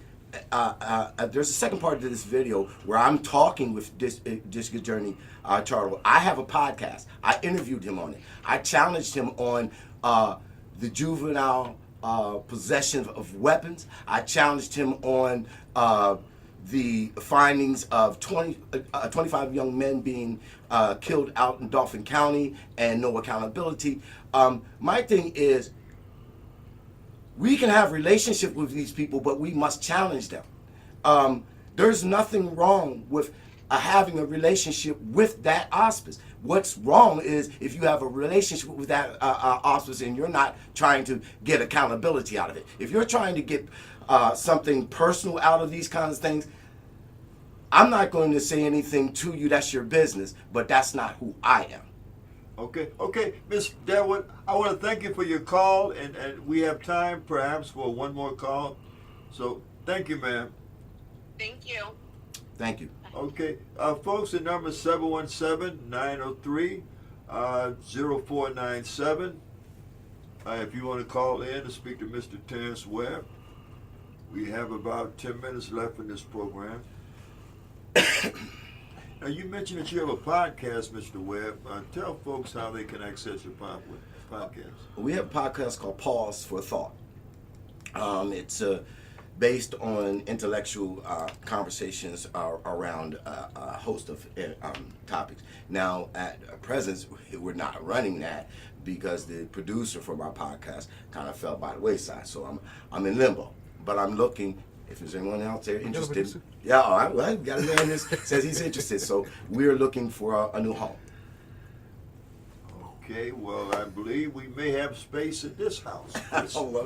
there's a second part to this video where I'm talking with District Attorney Chardo. I have a podcast. I interviewed him on it. I challenged him on the juvenile possession of weapons. I challenged him on the findings of 25 young men being killed out in Dauphin County and no accountability. My thing is, we can have relationship with these people, but we must challenge them. There's nothing wrong with having a relationship with that hospice. What's wrong is if you have a relationship with that hospice and you're not trying to get accountability out of it. If you're trying to get something personal out of these kinds of things, I'm not going to say anything to you. That's your business, but that's not who I am. Okay, Ms. Deadwood, I want to thank you for your call, and we have time perhaps for one more call. So thank you, ma'am. Thank you. Thank you. Okay, folks, the number is 717-903-0497. If you want to call in to speak to Mr. Terrance Webb, we have about 10 minutes left in this program. Now, you mentioned that you have a podcast, Mr. Webb. Tell folks how they can access your podcast. We have a podcast called Pause for Thought. It's based on intellectual conversations around a host of topics. Now, at present, we're not running that because the producer for my podcast kind of fell by the wayside. So I'm in limbo, but I'm looking. If there's anyone out there interested, yeah, all right, well, got a man that says he's interested. So we're looking for a new home. Okay, well, I believe we may have space at this house.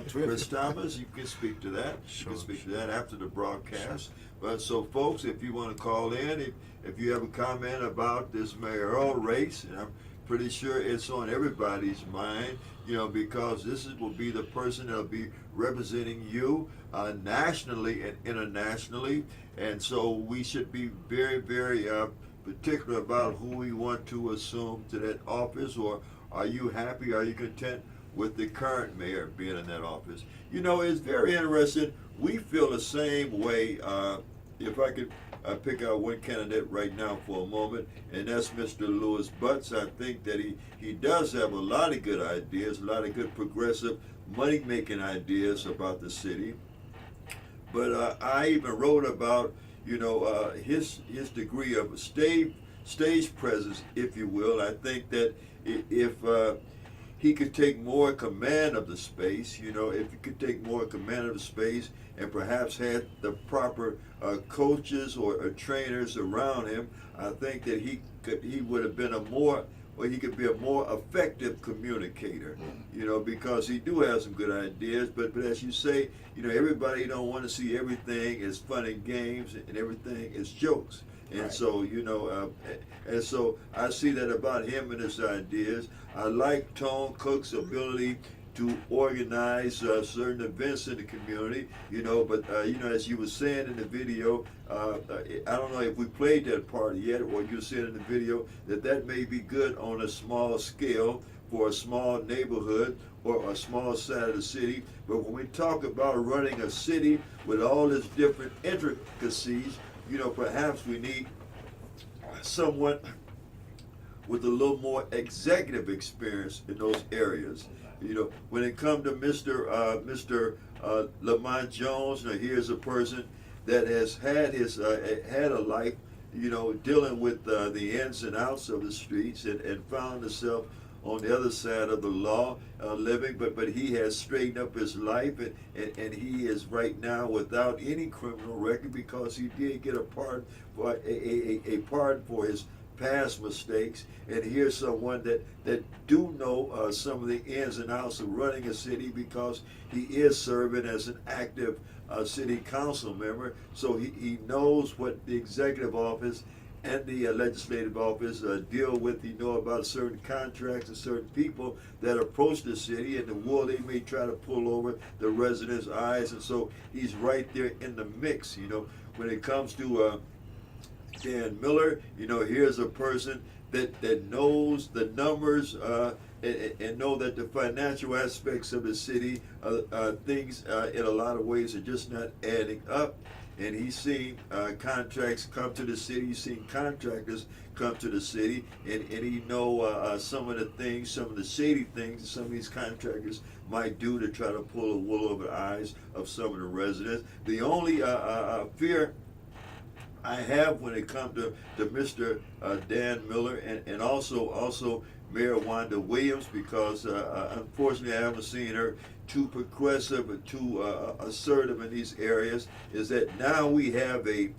Chris Thomas, you can speak to that. You can speak to that after the broadcast. But so, folks, if you want to call in, if you have a comment about this mayoral race, and I'm pretty sure it's on everybody's mind, because will be the person that'll be representing you nationally and internationally. And so we should be very, very particular about who we want to assume to that office, or are you happy, are you content with the current mayor being in that office? It's very interesting. We feel the same way. If I could pick out one candidate right now for a moment, and that's Mr. Lewis Butts. I think that he does have a lot of good ideas, a lot of good progressive money-making ideas about the city. But I even wrote about his degree of stage presence, if you will. I think that if he could take more command of the space, if he could take more command of the space and perhaps had the proper coaches or trainers around him, I think that he would have been he could be a more effective communicator, because he do have some good ideas, but as you say, everybody don't want to see everything as fun and games and everything is jokes. And right. So, and so I see that about him and his ideas. I like Tone Cook's ability to organize certain events in the community, but as you were saying in the video, I don't know if we played that part yet, or you said in the video that may be good on a small scale for a small neighborhood or a small side of the city. But when we talk about running a city with all its different intricacies, perhaps we need someone with a little more executive experience in those areas. When it comes to Mr. Lamont Jones, now here's a person that has had had a life, dealing with the ins and outs of the streets and found himself on the other side of the law living, but he has straightened up his life, and he is right now without any criminal record because he did get a pardon for a pardon for his past mistakes. And here's someone that do know some of the ins and outs of running a city because he is serving as an active city council member, so he knows what the executive office and the legislative office deal with. You know about certain contracts and certain people that approach the city and the wool they may try to pull over the residents' eyes, and so he's right there in the mix. When it comes to Dan Miller, here's a person that knows the numbers and know that the financial aspects of the city, things in a lot of ways are just not adding up. And he's seen contracts come to the city, he's seen contractors come to the city, and he know some of the things, some of the shady things that some of these contractors might do to try to pull the wool over the eyes of some of the residents. The only fear I have when it comes to Mr. Dan Miller and also Mayor Wanda Williams, because unfortunately I haven't seen her too progressive or too assertive in these areas, is that now we have a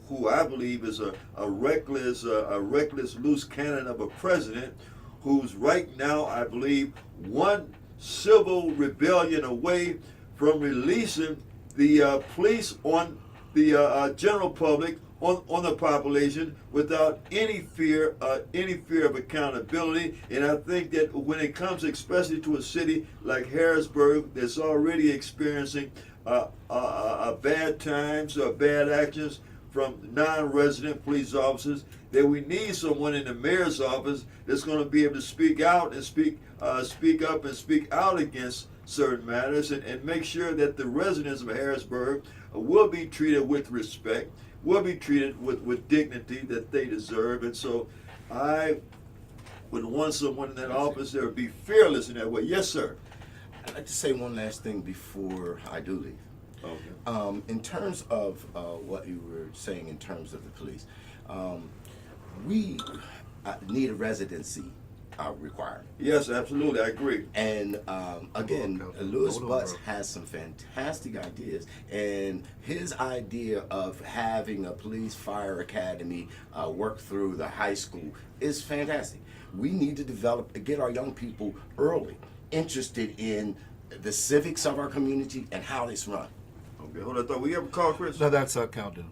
who I believe is a reckless loose cannon of a president who's right now, I believe, one civil rebellion away from releasing the police on the general public, on the population, without any fear of accountability. And I think that when it comes especially to a city like Harrisburg that's already experiencing bad times or bad actions from non-resident police officers, that we need someone in the mayor's office that's going to be able to speak out and speak up and speak out against certain matters and make sure that the residents of Harrisburg will be treated with respect, will be treated with dignity that they deserve. And so I would want someone in that office that would be fearless in that way. Yes, sir. I'd like to say one last thing before I do leave. Okay. In terms of what you were saying in terms of the police, we need a residency requirement. Yes, absolutely, I agree. And again, Louis Hold on, Butts bro. has some fantastic ideas, and his idea of having a police fire academy work through the high school is fantastic. We need to get our young people early interested in the civics of our community and how it's run. Okay, hold on. I thought we ever call Chris? No, that's Caldoon.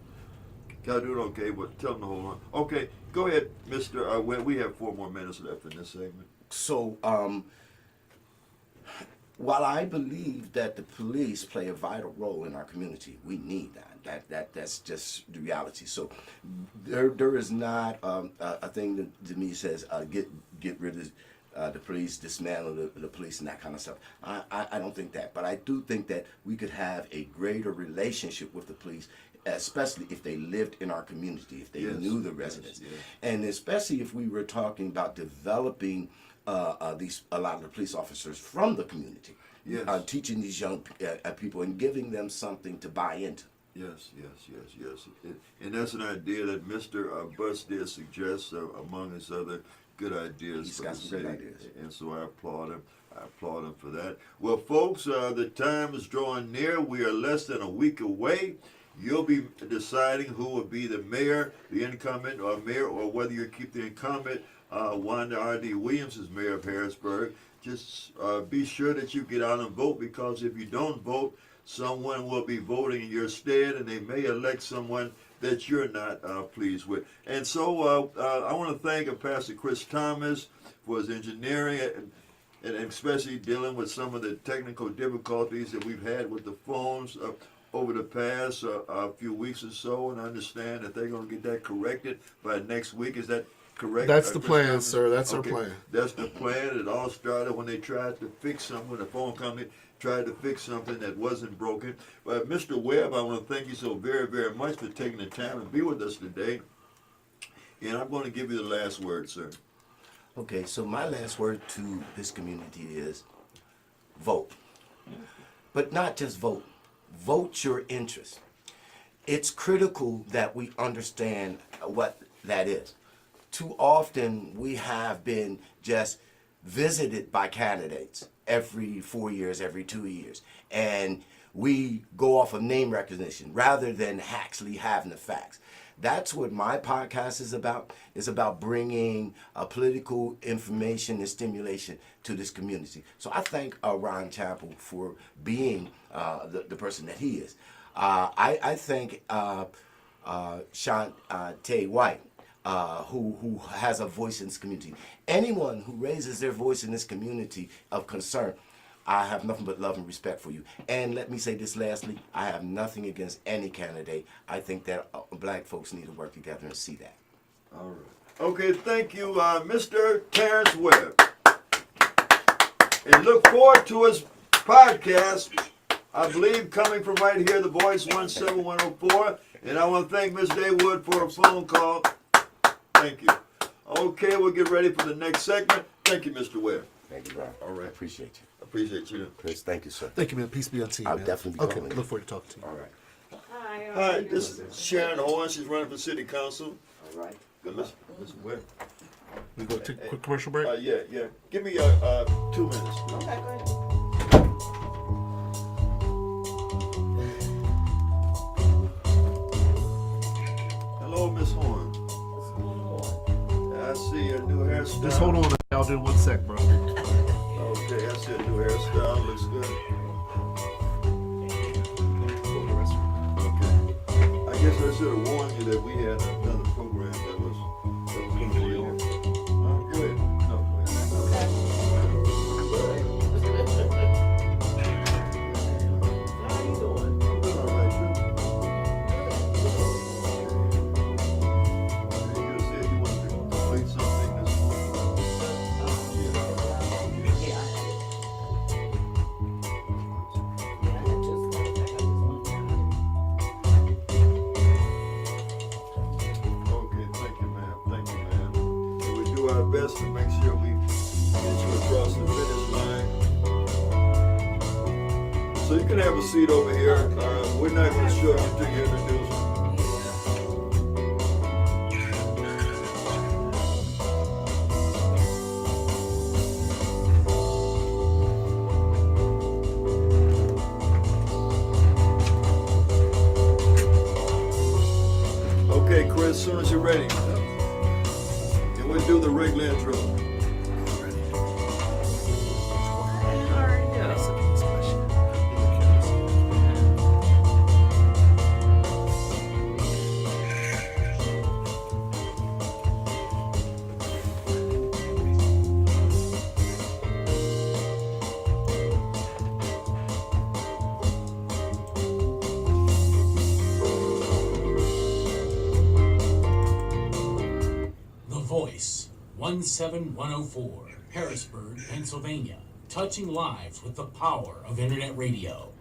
Can I do it? Okay, but tell him to hold on. Okay, go ahead, Mr. We have 4 more minutes left in this segment. So, while I believe that the police play a vital role in our community, we need that. That's just the reality. So, there is not a thing that to me says get rid of the police, dismantle the police, and that kind of stuff. I don't think that, but I do think that we could have a greater relationship with the police, especially if they lived in our community, if they Yes, knew the yes, residents, yes. and especially if we were talking about developing a lot of the police officers from the community, Yes. Teaching these young people and giving them something to buy into. Yes. And that's an idea that Mr. Butts did suggest among his other good ideas He's for got the some city. great ideas. And so I applaud him. For that. Well, folks, the time is drawing near. We are less than a week away. You'll be deciding who will be the mayor, the incumbent mayor, or whether you keep the incumbent. Wanda R.D. Williams is mayor of Harrisburg. Just be sure that you get out and vote, because if you don't vote, someone will be voting in your stead, and they may elect someone that you're not pleased with. And so I want to thank Pastor Chris Thomas for his engineering, and especially dealing with some of the technical difficulties that we've had with the phones over the past few weeks or so, and I understand that they're going to get that corrected by next week. Is that correct? That's the Chris plan, Thomas? sir. That's our Okay. plan. That's the plan. It all started when they tried to fix something, when the phone company tried to fix something that wasn't broken. But Mr. Webb, I want to thank you so very, very much for taking the time to be with us today. And I'm going to give you the last word, sir. Okay, so my last word to this community is vote. But not just vote. Vote your interest. It's critical that we understand what that is. Too often we have been just visited by candidates every 4 years, every 2 years. And we go off of name recognition rather than actually having the facts. That's what my podcast is about. It's about bringing political information and stimulation to this community. So I thank Ron Chappell for being the person that he is. I thank Shantae White, who has a voice in this community. Anyone who raises their voice in this community of concern, I have nothing but love and respect for you. And let me say this lastly, I have nothing against any candidate. I think that black folks need to work together and see that. All right. Okay, thank you, Mr. Terrance Webb. And look forward to his podcast, I believe, coming from right here, The Voice 17104. And I want to thank Ms. Daywood for a phone call. Thank you. Okay, we'll get ready for the next segment. Thank you, Mr. Webb. Thank you, Ron. All right. I appreciate you. Appreciate you. Chris, thank you, sir. Thank you, man. Peace be unto you, I'll man. definitely be Okay, calling you. look forward to talking to you. All right. Hi, this is Sharon Horn. She's running for city council. All right. Good, Mr. Webb. We go take a quick commercial break? Yeah. Give me 2 minutes. Okay, go ahead. Hello, Miss Horn. I see a new hairstyle. Just hold on. I'll do 1 sec, bro. Okay, I see a new hairstyle. Looks good. Okay. I guess I should have warned you that we had another program that was going to be on. Go ahead. No, go ahead. How you doing? I'm doing all right, too. You said you wanted to complete something this morning. Yeah, I just Okay, thank you, ma'am. Thank you, ma'am. And we do our best to make sure we get you across the finish line. So So you can have a seat over here. We're not going to show you until you introduce them. Okay, Chris, as soon as you're ready. And we'll do the regular intro. The Voice, 17104, Harrisburg, Pennsylvania. Touching lives with the power of internet radio.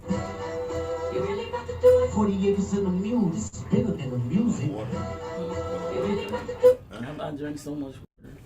You really got to do it? 40 acres in the mule. This is bigger than the music. You really got to do it? I drank so much water.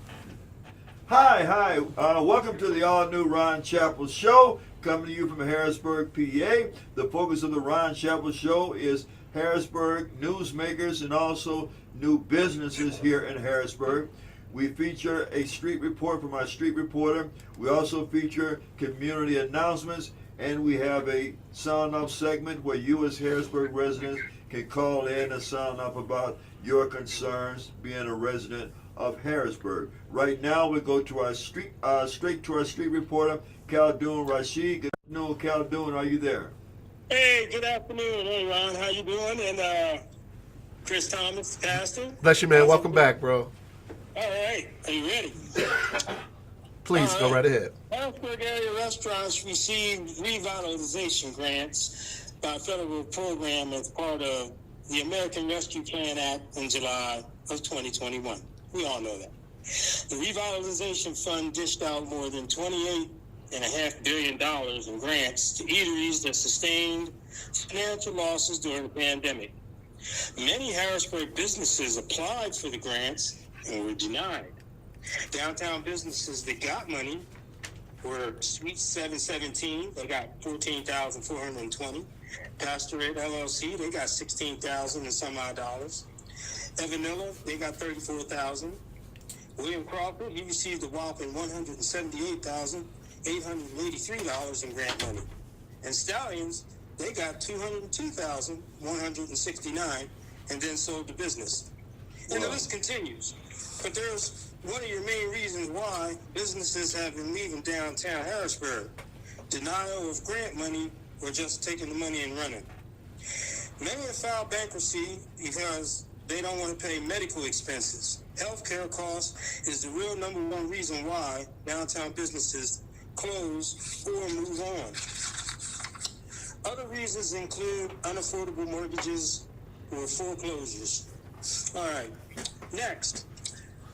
Hi. Welcome to the all-new Ron Chappell Show, coming to you from Harrisburg, PA. The focus of the Ron Chappell Show is Harrisburg newsmakers and also new businesses here in Harrisburg. We feature a street report from our street reporter. We also feature community announcements, and we have a sound off segment where you as Harrisburg residents can call in and sound off about your concerns being a resident of Harrisburg. Right now we go to our straight to our street reporter, Khaldun Rashid. Good afternoon, Khaldun, are you there? Hey, good afternoon. Hey, Ron, how you doing? And Chris Thomas, Pastor. Bless you, man. Welcome back, bro. All right, are you ready? Please go right ahead. Harrisburg area restaurants received revitalization grants by a federal program as part of the American Rescue Plan Act in July of 2021. We all know that. The Revitalization Fund dished out more than $28.5 billion in grants to eateries that sustained financial losses during the pandemic. Many Harrisburg businesses applied for the grants and were denied. Downtown businesses that got money were Suite 717, they got $14,420. Pastorate LLC, they got $16,000 and some odd dollars. Evanilla, they got $34,000. William Crawford, he received a whopping $178,883 in grant money. And Stallions, they got $202,169 and then sold the business. And the list continues. But there's one of your main reasons why businesses have been leaving downtown Harrisburg. Denial of grant money or just taking the money and running. Many have filed bankruptcy because they don't want to pay medical expenses. Healthcare costs is the real number one reason why downtown businesses close or move on. Other reasons include unaffordable mortgages or foreclosures. All right, next,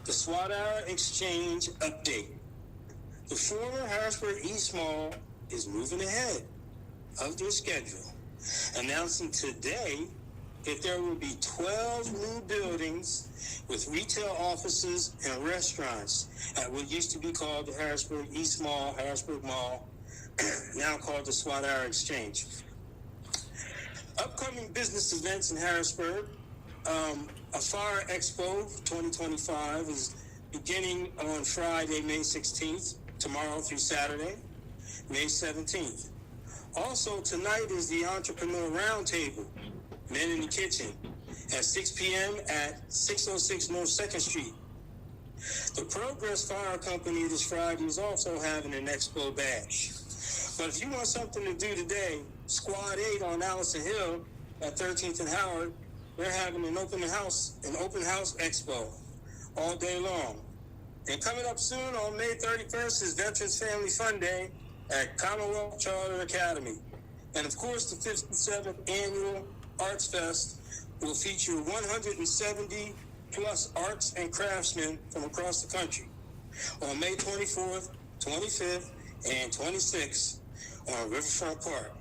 the SWAT Hour Exchange update. The former Harrisburg East Mall is moving ahead of their schedule, announcing today that there will be 12 new buildings with retail offices and restaurants at what used to be called the Harrisburg East Mall, Harrisburg Mall, now called the SWAT Hour Exchange. Upcoming business events in Harrisburg, a Fire Expo 2025 is beginning on Friday, May 16th, tomorrow through Saturday, May 17th. Also, tonight is the Entrepreneur Roundtable, Men in the Kitchen, at 6 p.m. at 606 North 2nd Street. The Progress Fire Company this Friday is also having an expo bash. But if you want something to do today, Squad 8 on Allison Hill at 13th and Howard, they're having an open house expo all day long. And coming up soon on May 31st is Veterans Family Fun Day at Commonwealth Charter Academy. And of course, the 57th Annual Arts Fest will feature 170 plus arts and craftsmen from across the country on May 24th, 25th, and 26th on Riverfront Park.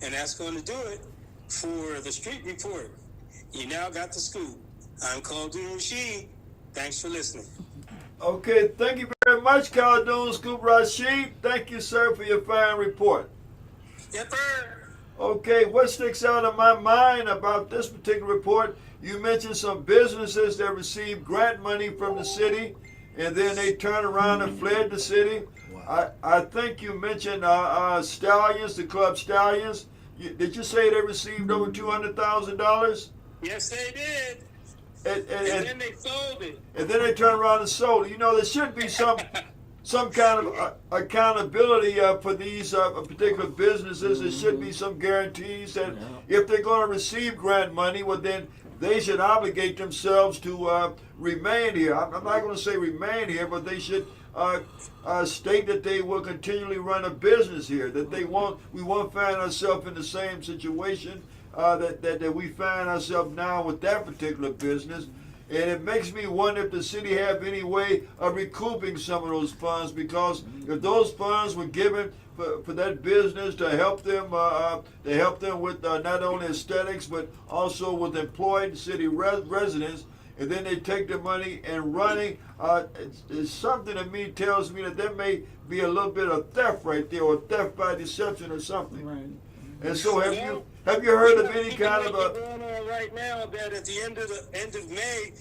And that's going to do it for the Street Report. You now got the scoop. I'm Khaldun Rashid. Thanks for listening. Okay, thank you very much, Khaldun Scoop Rashid. Thank you, sir, for your fine report. Yes, sir. Okay, what sticks out in my mind about this particular report? You mentioned some businesses that received grant money from the city, and then they turned around and fled the city. I think you mentioned Stallions, the Club Stallions. Did you say they received over $200,000? Yes, they did. And then they sold it. And then they turned around and sold it. You know, there should be some kind of accountability for these particular businesses. There should be some guarantees that if they're going to receive grant money, well, then they should obligate themselves to remain here. I'm not going to say remain here, but they should state that they will continually run a business here. That we won't find ourselves in the same situation that we find ourselves now with that particular business. And it makes me wonder if the city have any way of recouping some of those funds, because if those funds were given for that business to help them with not only aesthetics but also with employed city residents, and then they take the money and running, it's something to me tells me that there may be a little bit of theft right there, or theft by deception or something. Right. And so have you heard of any kind of a going on right now that at the end of May,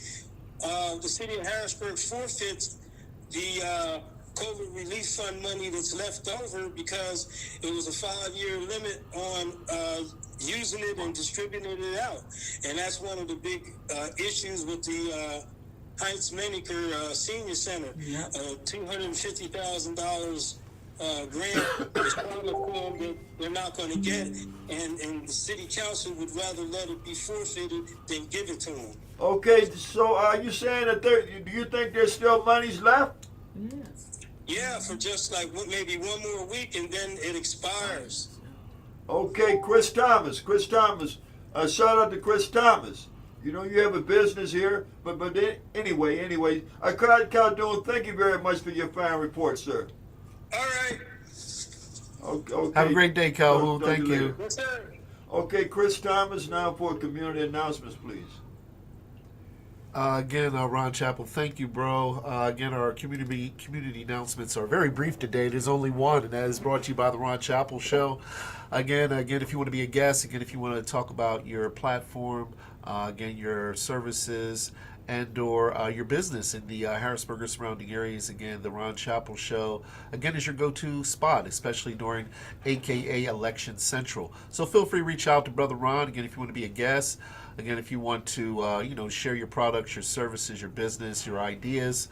the city of Harrisburg forfeits the COVID relief fund money that's left over, because it was a 5-year limit on using it and distributing it out. And that's one of the big issues with the Heights Menaker Senior Center. Yeah. $250,000 grant is part of form that they're not going to get, and the city council would rather let it be forfeited than give it to them. Okay, so are you saying that do you think there's still monies left? Yes. Yeah, for just like maybe one more week, and then it expires. Okay, Chris Thomas. Shout out to Chris Thomas. You know, you have a business here, but anyway, Khaldun, thank you very much for your fine report, sir. All right. Okay. Have a great day, Calhoun. Talk to Thank later. you. Yes, sir. Okay, Chris Thomas, now for community announcements, please. Again, Ron Chappell, thank you, bro. Again, our community announcements are very brief today. There's only one, and that is brought to you by the Ron Chappell Show. Again, if you want to be a guest, again, if you want to talk about your platform, again, your services, and or your business in the Harrisburg or surrounding areas, again, the Ron Chappell Show, again, is your go-to spot, especially during AKA Election Central. So feel free to reach out to Brother Ron, again, if you want to be a guest. Again, if you want to, share your products, your services, your business, your ideas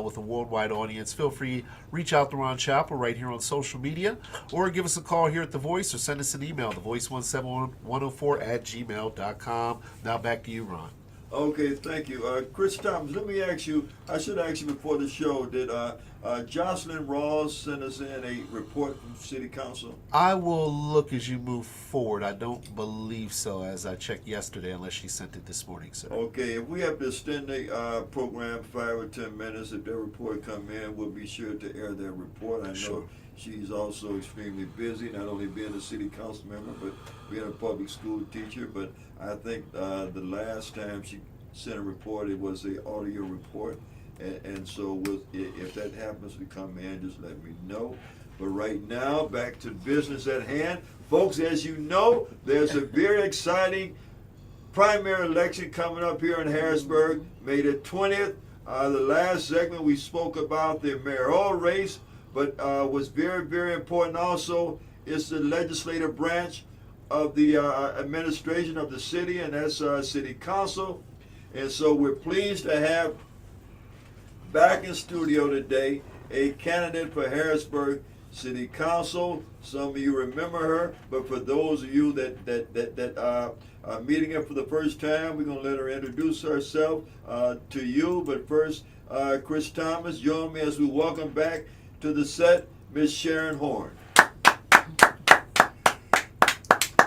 with a worldwide audience, feel free to reach out to Ron Chappell right here on social media, or give us a call here at The Voice, or send us an email, thevoice17104@gmail.com. Now back to you, Ron. Okay, thank you. Chris Thomas, let me ask you, I should ask you before the show, did Jocelyn Rawls send us in a report from City Council? I will look as you move forward. I don't believe so, as I checked yesterday, unless she sent it this morning, sir. Okay, if we have to extend the program 5 or 10 minutes, if their report come in, we'll be sure to air their report. I know Sure. she's also extremely busy, not only being a city council member, but being a public school teacher. But I think the last time she sent a report, it was an audio report. And so if that happens to come in, just let me know. But right now, back to business at hand. Folks, as you know, there's a very exciting primary election coming up here in Harrisburg, May the 20th. The last segment we spoke about the mayoral race, but what's very, very important also is the legislative branch of the administration of the city, and that's City Council. And so we're pleased to have back in studio today a candidate for Harrisburg City Council. Some of you remember her, but for those of you that are meeting her for the first time, we're going to let her introduce herself to you. But first, Chris Thomas, join me as we welcome back to the set Miss Sharon Horn.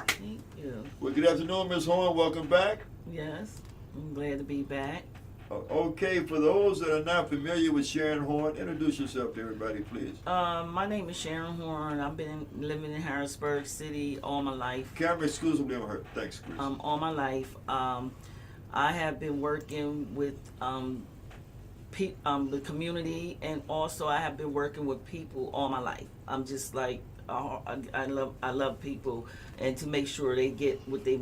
Thank you. Well, good afternoon, Ms. Horn. Welcome back. Yes, I'm glad to be back. Okay, for those that are not familiar with Sharon Horn, introduce yourself to everybody, please. My name is Sharon Horn. I've been living in Harrisburg City all my life. Camera exclusively on her. Thanks, Chris. All my life. I have been working with the community, and also I have been working with people all my life. I'm just like I love people, and to make sure they get what they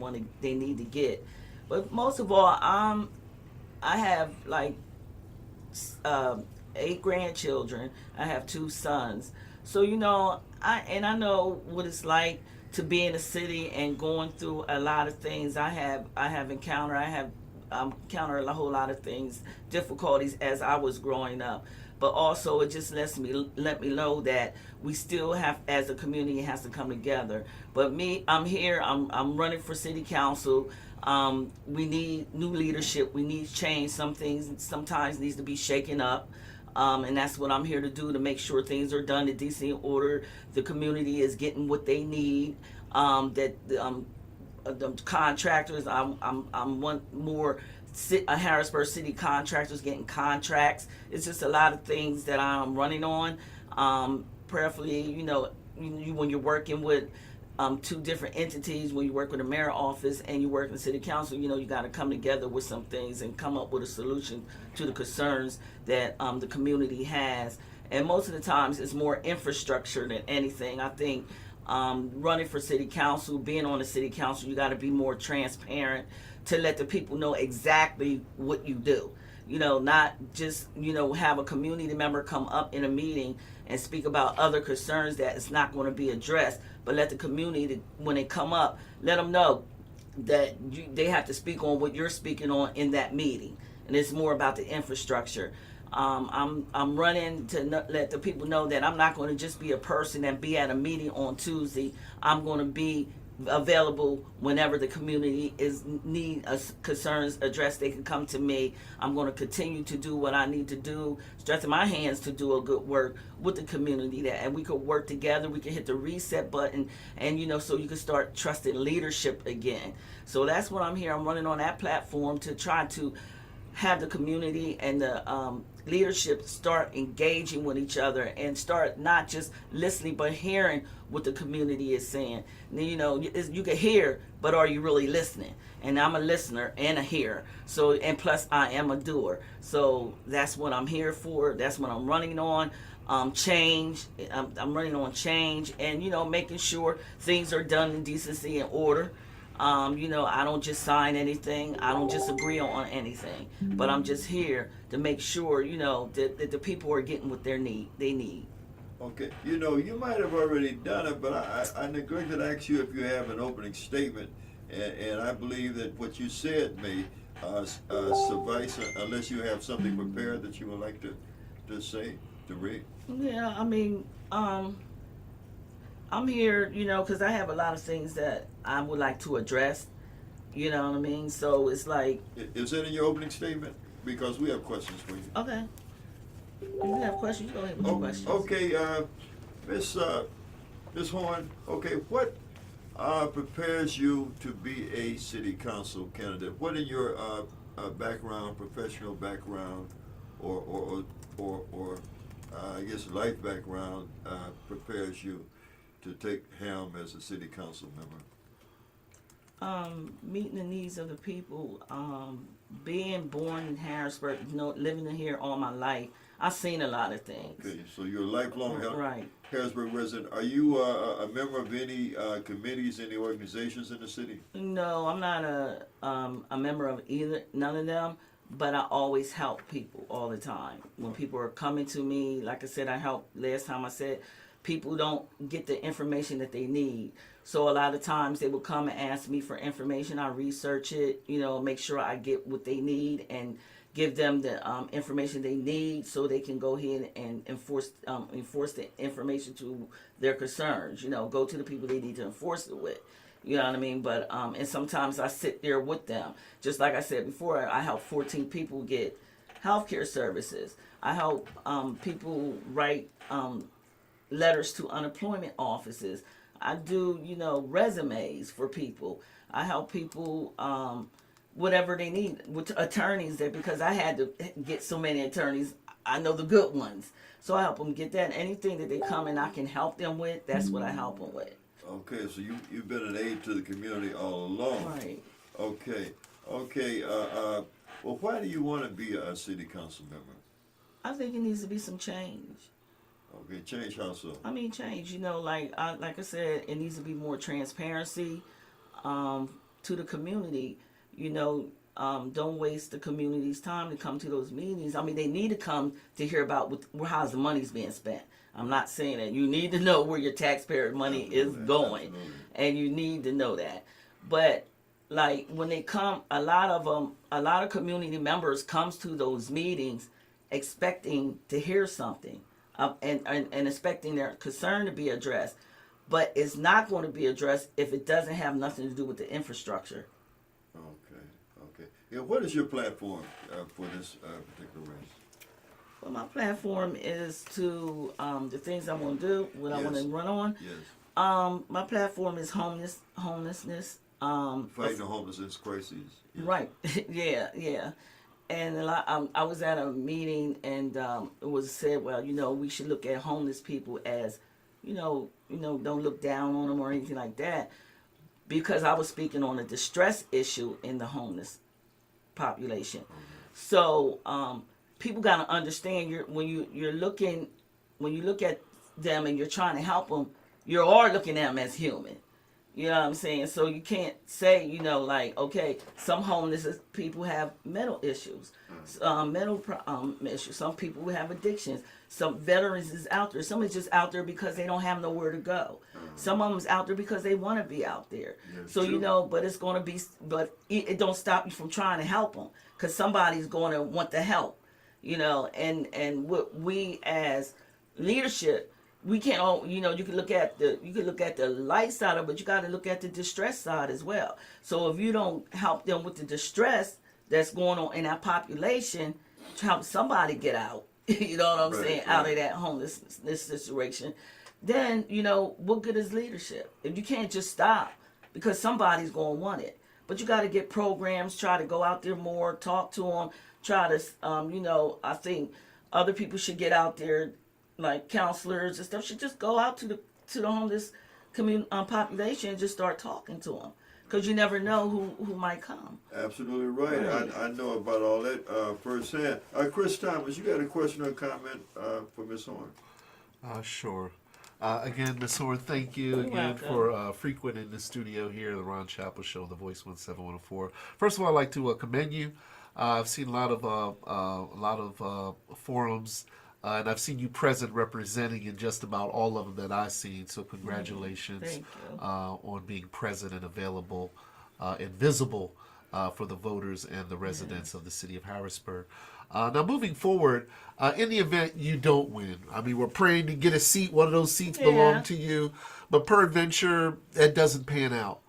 need to get. But most of all, I have like uh, 8 grandchildren. I have 2 sons. So I know what it's like to be in a city and going through a lot of things. I have encountered a whole lot of things, difficulties as I was growing up. But also, it just let me know that we still have, as a community, has to come together. But me, I'm here. I'm running for city council. We need new leadership. We need change. Some things sometimes needs to be shaken up. And that's what I'm here to do, to make sure things are done in decent order. The community is getting what they need. The contractors, I'm want more Harrisburg City contractors getting contracts. It's just a lot of things that I'm running on. Prayerfully, when you're working with 2 different entities, when you work with the mayor office and you work in the city council, you got to come together with some things and come up with a solution to the concerns that the community has. And most of the times it's more infrastructure than anything. I think running for city council, being on the city council, you got to be more transparent to let the people know exactly what you do. Not just, have a community member come up in a meeting and speak about other concerns that it's not going to be addressed, but let the community, when they come up, let them know that they have to speak on what you're speaking on in that meeting. And it's more about the infrastructure. I'm running to let the people know that I'm not going to just be a person and be at a meeting on Tuesday. I'm going to be available whenever the community need concerns addressed. They can come to me. I'm going to continue to do what I need to do, stretching my hands to do a good work with the community, and we could work together. We can hit the reset button, and so you can start trusting leadership again. So that's what I'm here. I'm running on that platform to try to have the community and the leadership start engaging with each other and start not just listening but hearing what the community is saying. You can hear, but are you really listening? And I'm a listener and a hearer. So, and plus I am a doer. So that's what I'm here for. That's what I'm running on. Change. I'm running on change, and making sure things are done in decency and order. I don't just sign anything. I don't just agree on anything. But I'm just here to make sure, that the people are getting what they need. Okay, you might have already done it, but I neglected to ask you if you have an opening statement, and I believe that what you said may suffice, unless you have something prepared that you would like to say, to read. Yeah, I'm here, because I have a lot of things that I would like to address. You know what I mean? So it's like. Is that in your opening statement? Because we have questions for you. Okay. If you have questions, go ahead with your questions. Okay, Ms. Horn. Okay, what prepares you to be a city council candidate? What in your background, professional background, or I guess life background prepares you to take helm as a city council member? Meeting the needs of the people. Being born in Harrisburg, living here all my life, I've seen a lot of things. Okay, so you're a lifelong right. Harrisburg resident. Are you a member of any committees, any organizations in the city? No, I'm not a member of none of them. But I always help people all the time. When people are coming to me, like I said, I helped last time. I said people don't get the information that they need. So a lot of times they will come and ask me for information. I research it, make sure I get what they need and give them the information they need so they can go ahead and enforce the information to their concerns. Go to the people they need to enforce it with. You know what I mean? But and sometimes I sit there with them. Just like I said before, I help 14 people get healthcare services. I help people write letters to unemployment offices. I do, resumes for people. I help people whatever they need with attorneys there, because I had to get so many attorneys. I know the good ones. So I help them get that. Anything that they come and I can help them with, that's what I help them with. Okay, so you've been an aid to the community all along. Right. Okay. Well, why do you want to be a city council member? I think it needs to be some change. Okay, change how so? I mean, change. Like I said, it needs to be more transparency to the community. Don't waste the community's time to come to those meetings. I mean, they need to come to hear about how's the money's being spent. I'm not saying that. You need to know where your taxpayer money is going, and you need to know that. But like when they come, a lot of community members comes to those meetings expecting to hear something, and expecting their concern to be addressed. But it's not going to be addressed if it doesn't have nothing to do with the infrastructure. Okay. Yeah, what is your platform for this particular race? Well, my platform is to the things I want to do, what I want to run on. Yes. My platform is homelessness. Fighting the homelessness crises. Yes. Right. yeah. And I was at a meeting, and it was said, well, we should look at homeless people as, don't look down on them or anything like that, because I was speaking on a distress issue in the homeless population. So people got to understand, when you look at them and you're trying to help them, you are looking at them as human. You know what I'm saying? So you can't say, okay, some homeless people have mental issues, issues. Some people have addictions. Some veterans is out there. Some is just out there because they don't have nowhere to go. Some of them is out there because they want to be out there. So, but it's going to be, but it don't stop you from trying to help them, because somebody's going to want the help, and what we as leadership, we can't all, you can look at the light side of it, but you got to look at the distress side as well. So if you don't help them with the distress that's going on in our population, to help somebody get out, you know what I'm saying, out of that homelessness situation, then, what good is leadership? If you can't just stop, because somebody's going to want it. But you got to get programs, try to go out there more, talk to them, try to, I think other people should get out there, like counselors and stuff should just go out to the homeless population and just start talking to them, because you never know who might come. Absolutely right. I know about all that firsthand. Chris Thomas, you got a question or comment for Ms. Horn? Sure. Again, Ms. Horn, thank you again for frequenting the studio here, the Ron Chappell Show, The Voice 17104. First of all, I'd like to commend you. I've seen a lot of forums. And I've seen you present representing in just about all of them that I've seen. So congratulations Thank you. On being present and available and visible for the voters and the residents of the city of Harrisburg. Now moving forward, in the event you don't win, I mean, we're praying to get a seat. One of those seats belong to you. But peradventure, that doesn't pan out.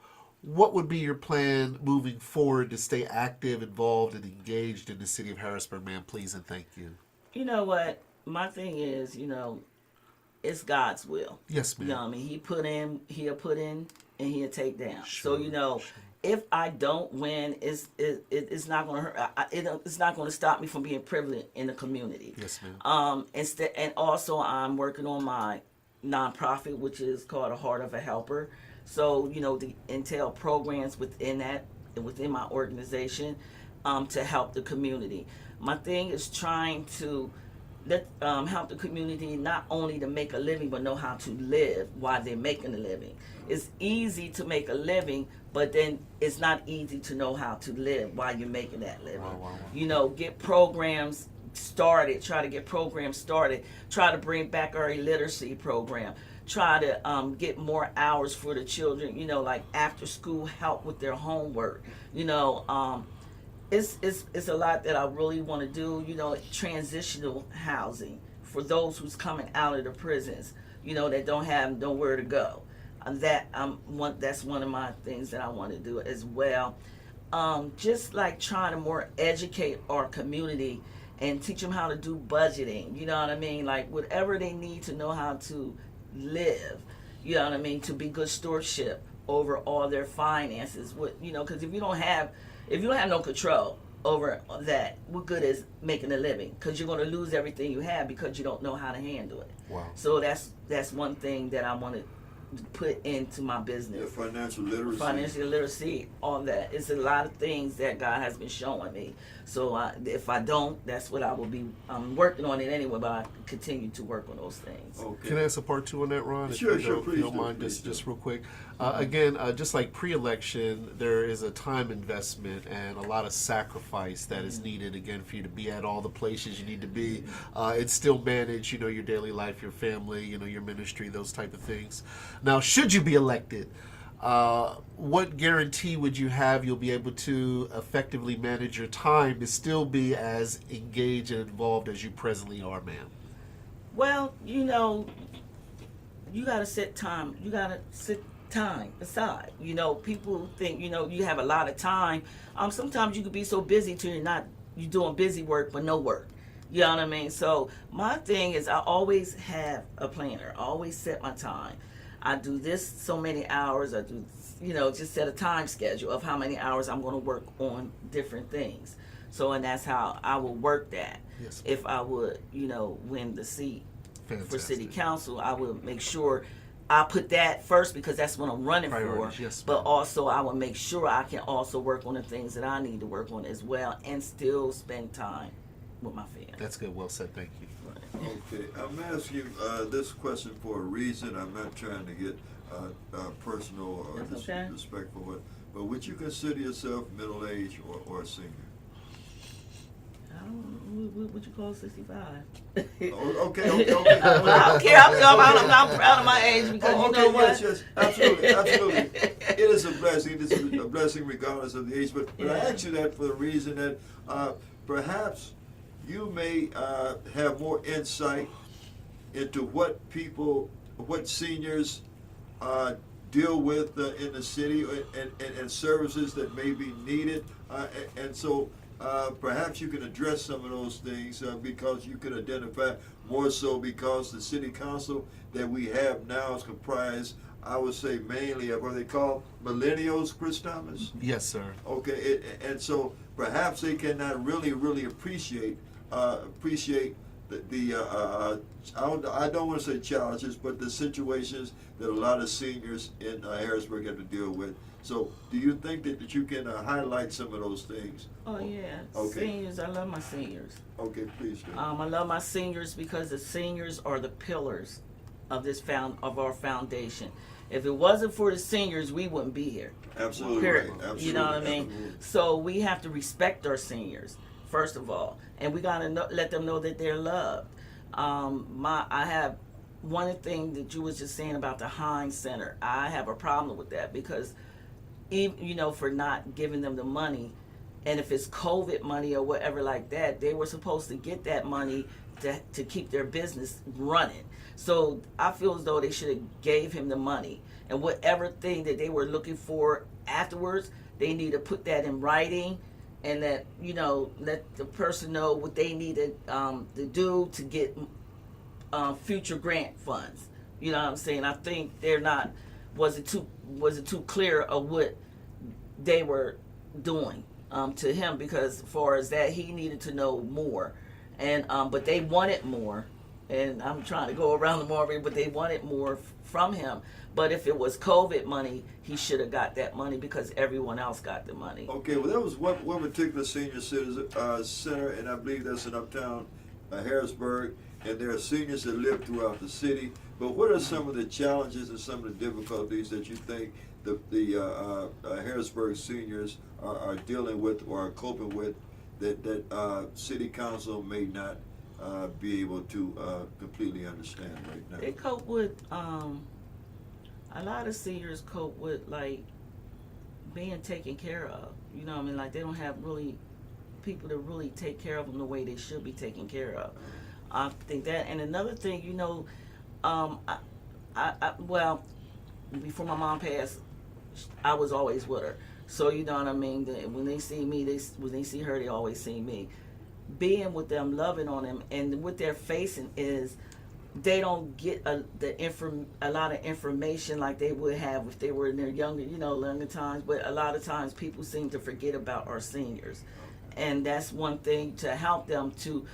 What would be your plan moving forward to stay active, involved, and engaged in the city of Harrisburg, ma'am? Please and thank you. You know what? My thing is, it's God's will. Yes, ma'am. You know what I mean? He'll put in, and he'll take down. Sure, so, if I don't win, it's not going to hurt. It's not going to stop me from being privileged in the community. Yes, ma'am. And also, I'm working on my nonprofit, which is called A Heart of a Helper. So, to entail programs within my organization, to help the community. My thing is trying to help the community not only to make a living, but know how to live while they're making a living. It's easy to make a living, but then it's not easy to know how to live while you're making that living. Wow. Get programs started, try to get programs started, try to bring back our illiteracy program, try to get more hours for the children, like after school help with their homework, It's a lot that I really want to do, transitional housing for those who's coming out of the prisons, that don't have nowhere to go. That's one of my things that I want to do as well. Just like trying to more educate our community and teach them how to do budgeting, you know what I mean? Like whatever they need to know how to live, you know what I mean? To be good stewardship over all their finances, because if you don't have no control over that, what good is making a living? Because you're going to lose everything you have because you don't know how to handle it. Wow. So that's one thing that I want to put into my business. Financial literacy. Financial literacy, all that. It's a lot of things that God has been showing me. So if I don't, that's what I will be. I'm working on it anyway, but I continue to work on those things. Okay. Can I ask a part two on that, Ron? Sure, If you please don't do, mind, please just do. real quick. Again, just like pre-election, there is a time investment and a lot of sacrifice that is needed, again, for you to be at all the places you need to be and still manage, your daily life, your family, your ministry, those type of things. Now, should you be elected, what guarantee would you have you'll be able to effectively manage your time to still be as engaged and involved as you presently are, ma'am? Well, you got to set time. You got to set time aside. People think, you have a lot of time. Sometimes you could be so busy till you're doing busy work, but no work. You know what I mean? So my thing is I always have a planner. I always set my time. I do this so many hours. I do, just set a time schedule of how many hours I'm going to work on different things. So, and that's how I will work that. Yes. If I would, win the seat for city Fantastic. council, I would make sure I put that first because that's what I'm running Priorities, for. yes, but ma'am. also I will make sure I can also work on the things that I need to work on as well and still spend time with my family. That's good. Well said. Thank you. Okay, I'm asking you this question for a reason. I'm not trying to get personal or That's okay. disrespectful, but would you consider yourself middle-aged or a senior? I don't know, what you call 65? Okay. I don't care. I'm proud of my age because you know what? Yes, absolutely. It is a blessing. It is a blessing regardless of the age. But I ask you that for the reason that perhaps you may have more insight into what seniors deal with in the city and services that may be needed. And so perhaps you can address some of those things because you can identify more so because the city council that we have now is comprised, I would say, mainly of what they call millennials, Chris Thomas. Yes, sir. Okay, and so perhaps they cannot really appreciate the I don't want to say challenges, but the situations that a lot of seniors in Harrisburg have to deal with. So, do you think that you can highlight some of those things? Oh yeah, Okay. Seniors. I love my seniors. Okay, please do. I love my seniors because the seniors are the pillars of of our foundation. If it wasn't for the seniors, we wouldn't be here. Absolutely Period. right. Absolutely. You know what I mean? Absolutely. So we have to respect our seniors first of all, and we gotta let them know that they're loved. I have one thing that you was just saying about the Heinz Center. I have a problem with that because, even, for not giving them the money, and if it's COVID money or whatever like that, they were supposed to get that money to keep their business running. So I feel as though they should have gave him the money, and whatever thing that they were looking for afterwards, they need to put that in writing, and that let the person know what they needed to do to get future grant funds. You know what I'm saying? I think they're not. Was it too clear of what they were doing to him? Because as far as that, he needed to know more, and but they wanted more, and I'm trying to go around the market, but they wanted more from him. But if it was COVID money, he should have got that money because everyone else got the money. Okay, well, there was one particular senior citizen center, and I believe that's in Uptown Harrisburg, and there are seniors that live throughout the city. But what are some of the challenges and some of the difficulties that you think the Harrisburg seniors are dealing with or are coping with that city council may not be able to completely understand right now? They cope with a lot of seniors cope with like being taken care of. You know what I mean? Like they don't have really people to really take care of them the way they should be taken care of. I think that, and another thing, well, before my mom passed, I was always with her. So you know what I mean. When they see me, when they see her, they always see me. Being with them, loving on them, and what they're facing is they don't get a lot of information like they would have if they were in their younger times. But a lot of times people seem to forget about our seniors, and that's one thing to help them to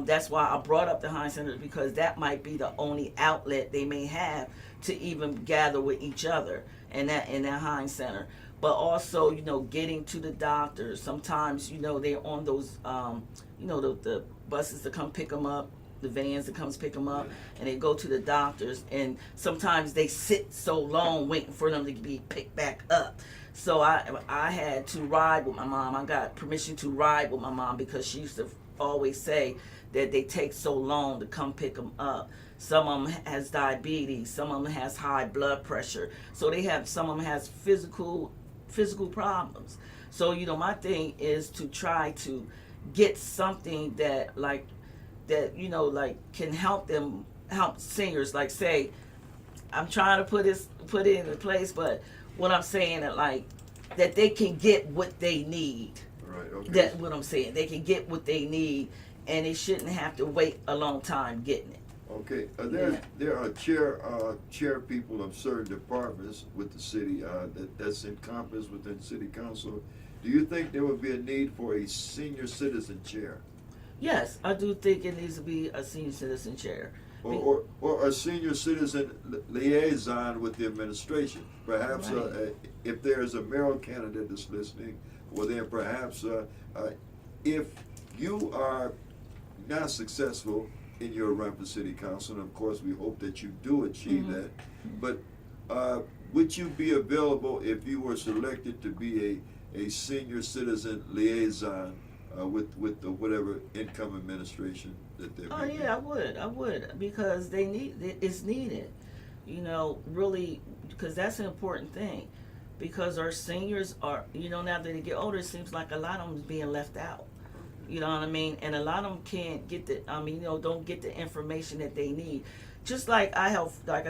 That's why I brought up the Heinz Center, because that might be the only outlet they may have to even gather with each other in that Heinz Center. But also, getting to the doctors. Sometimes, they're on those, the buses to come pick them up, the vans that comes pick them up, and they go to the doctors. And sometimes they sit so long waiting for them to be picked back up. So I had to ride with my mom. I got permission to ride with my mom because she used to always say that they take so long to come pick them up. Some of them has diabetes, some of them has high blood pressure, so some of them has physical problems. So my thing is to try to get something that can help singers. Like, say, I'm trying to put it into place, but what I'm saying that they can get what they need. Right. Okay. That's what I'm saying. They can get what they need, and they shouldn't have to wait a long time getting it. Okay. There are chair people of certain departments with the city that's encompassed within city council. Do you think there would be a need for a senior citizen chair? Yes, I do think it needs to be a senior citizen chair. Or a senior citizen liaison with the administration. Perhaps Right. If there's a mayoral candidate that's listening, well then perhaps if you are not successful in your run for city council, and of course we hope that you do achieve that, but would you be available if you were selected to be a senior citizen liaison with the whatever income administration that they're making? Yeah, I would, because it's needed, really, because that's an important thing, because our seniors are, now that they get older, it seems like a lot of them is being left out. You know what I mean? And a lot of them can't get don't get the information that they need. Just like I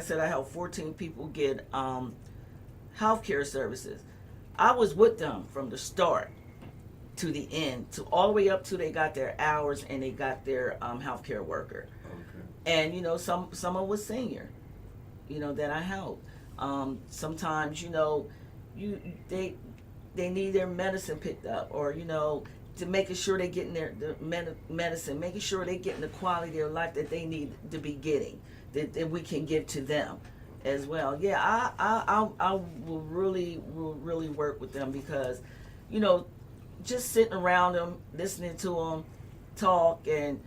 said, I help 14 people get healthcare services. I was with them from the start to the end, to all the way up to they got their hours and they got their healthcare worker. Okay. And some of them was senior, that I helped. Sometimes they need their medicine picked up, or to making sure they're getting their medicine, making sure they're getting the quality of life that they need to be getting, that we can give to them as well. Yeah, I will really work with them, because, just sitting around them, listening to them talk, and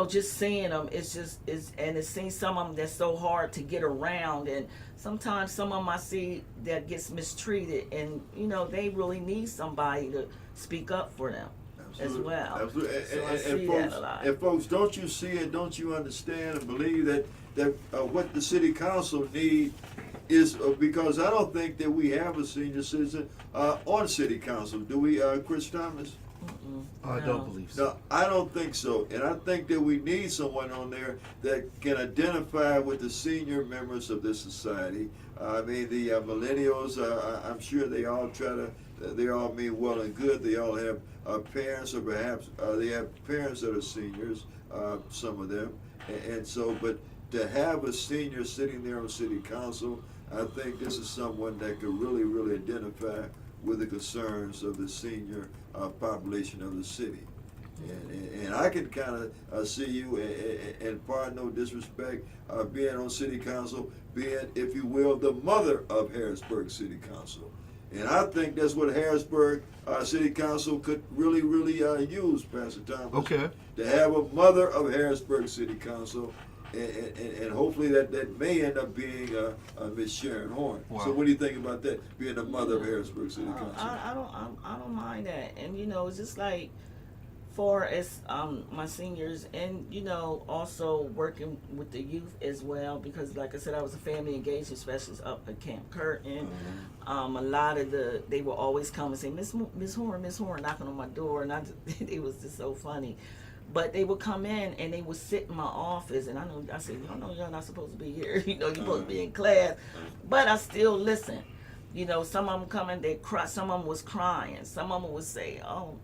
just seeing them, it seems some of them that's so hard to get around, and sometimes some of them I see that gets mistreated, and they really need somebody to speak up for them. As well. Absolutely. So I see that a lot. And folks, don't you see it? Don't you understand and believe that what the city council need is, because I don't think that we have a senior citizen on city council. Do we, Chris Thomas? I No. don't believe so. No, I don't think so. And I think that we need someone on there that can identify with the senior members of this society. I mean, the millennials, I'm sure they all they all mean well and good. They all have parents, or perhaps they have parents that are seniors, some of them. And so, but to have a senior sitting there on city council, I think this is someone that could really identify with the concerns of the senior population of the city. And I can kind of see you, and pardon no disrespect, being on city council, being, if you will, the mother of Harrisburg City Council. And I think that's what Harrisburg City Council could really use, Pastor Thomas. Okay. To have a mother of Harrisburg City Council, and hopefully that may end up being Miss Sharon Horn. Wow. So what do you think about that, being the mother of Harrisburg City Council? I don't mind that, and it's just like, for as my seniors, and also working with the youth as well, because like I said, I was a family engagement specialist up at Camp Curtin. A lot of they will always come and say, Miss Horn, knocking on my door, and it was just so funny. But they would come in and they would sit in my office, and I said, y'all not supposed to be here. You're supposed to be in class, but I still listen. Some of them come in, they cry. Some of them was crying. Some of them would say, "Oh,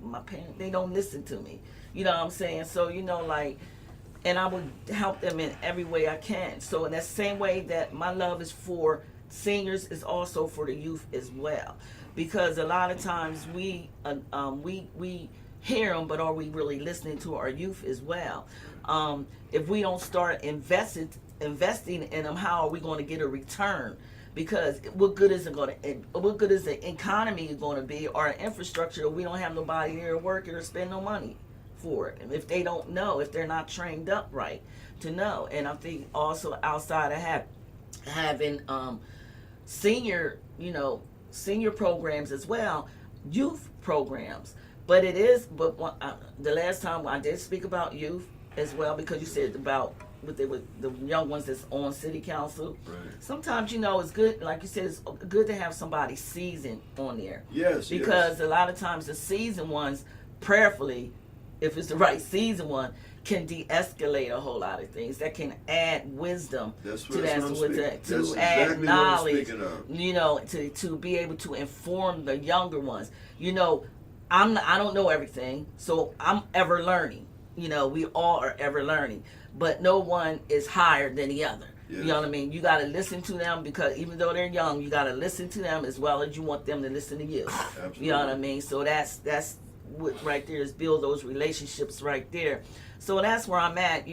my parents, they don't listen to me." You know what I'm saying? So and I would help them in every way I can. So in that same way that my love is for seniors, is also for the youth as well, because a lot of times we hear them, but are we really listening to our youth as well? If we don't start investing in them, how are we going to get a return? Because what good is it going to? What good is the economy going to be, or infrastructure if we don't have nobody here to work it or spend no money for it? And if they don't know, if they're not trained up right to know, and I think also outside of having senior, senior programs as well, youth programs. But the last time I did speak about youth as well, because you said about with the young ones that's on city council. Right. Sometimes it's good, like you said, it's good to have somebody seasoned on there. Yes. Because a lot of times the seasoned ones, prayerfully, if it's the right seasoned one, can de-escalate a whole lot of things. That can add wisdom to that, to add knowledge. To be able to inform the younger ones. I don't know everything, so I'm ever learning. We all are ever learning, but no one is higher than the other. Yeah. You know what I mean? You got to listen to them, because even though they're young, you got to listen to them as well as you want them to listen to you. Absolutely. You know what I mean? So that's what right there is, build those relationships right there. So that's where I'm at.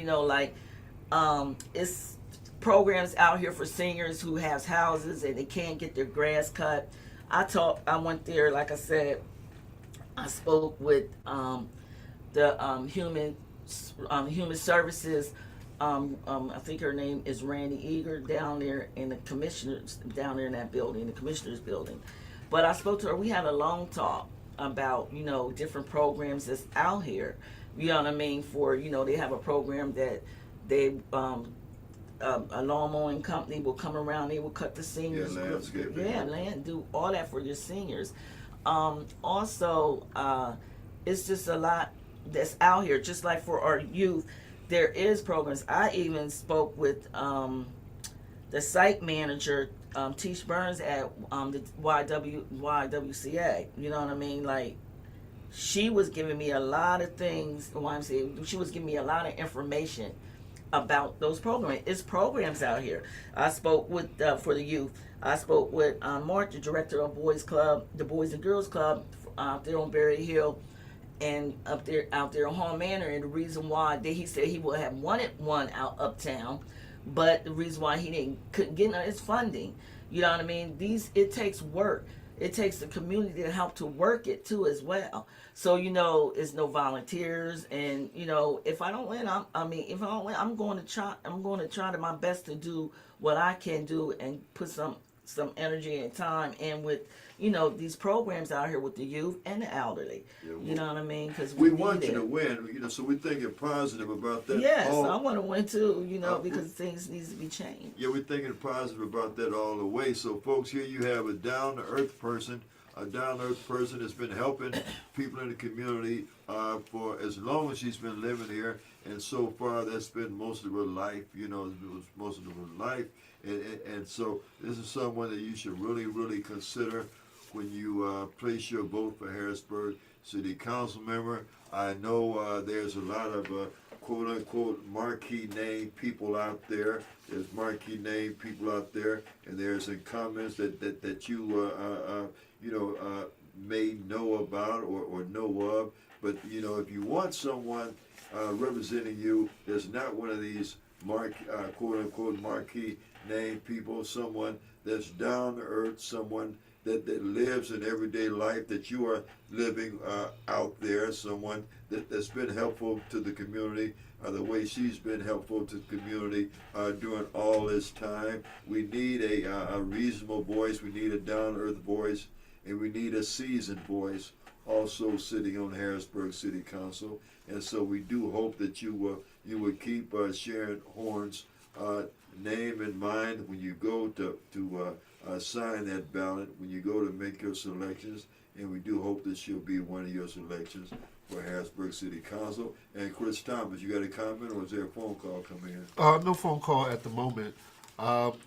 It's programs out here for seniors who have houses and they can't get their grass cut. I went there, like I said, I spoke with the human services. I think her name is Randy Eager down there in the commissioners down there in that building, the commissioners building. But I spoke to her. We had a long talk about different programs that's out here. You know what I mean? For they have a program that they a lawn mowing company will come around. They will cut the seniors. Land, do all that for your seniors. Also, it's just a lot that's out here. Just like for our youth, there is programs. I even spoke with the site manager, Tish Burns at the YWCA. You know what I mean? Like, she was giving me a lot of things. She was giving me a lot of information about those programs. It's programs out here. I spoke with for the youth. I spoke with Mark, the director of the Boys and Girls Club out there on Berry Hill, and out there on Hall Manor. And the reason why he said he would have wanted one out uptown, but the reason why he couldn't get it is funding. You know what I mean? It takes work. It takes the community to help to work it too as well. So it's no volunteers, and if I don't win, I'm going to try. I'm going to try my best to do what I can do and put some energy and time in with these programs out here with the youth and the elderly. Yeah, you know what I mean? Because we want you to win. So we're thinking positive about that. Yes, I want to win too. Because things needs to be changed. Yeah, we're thinking positive about that all the way. So folks, here you have a down-to-earth person. A down-to-earth person that's been helping people in the community for as long as she's been living here, and so far that's been most of her life. It was most of her life, and so this is someone that you should really, really consider when you place your vote for Harrisburg City Council member. I know there's a lot of quote-unquote marquee name people out there. There's marquee name people out there, and there's some comments that you may know about or know of. But if you want someone representing you that's not one of these quote-unquote marquee name people, someone that's down to earth, someone that lives in everyday life that you are living out there, someone that's been helpful to the community the way she's been helpful to the community during all this time. We need a reasonable voice, we need a down-to-earth voice, and we need a seasoned voice also sitting on Harrisburg City Council. And so we do hope that you will keep Sharon Horn's name in mind when you go to sign that ballot, when you go to make your selections, and we do hope that she'll be one of your selections for Harrisburg City Council. And Chris Thomas, you got a comment, or is there a phone call coming in? No phone call at the moment.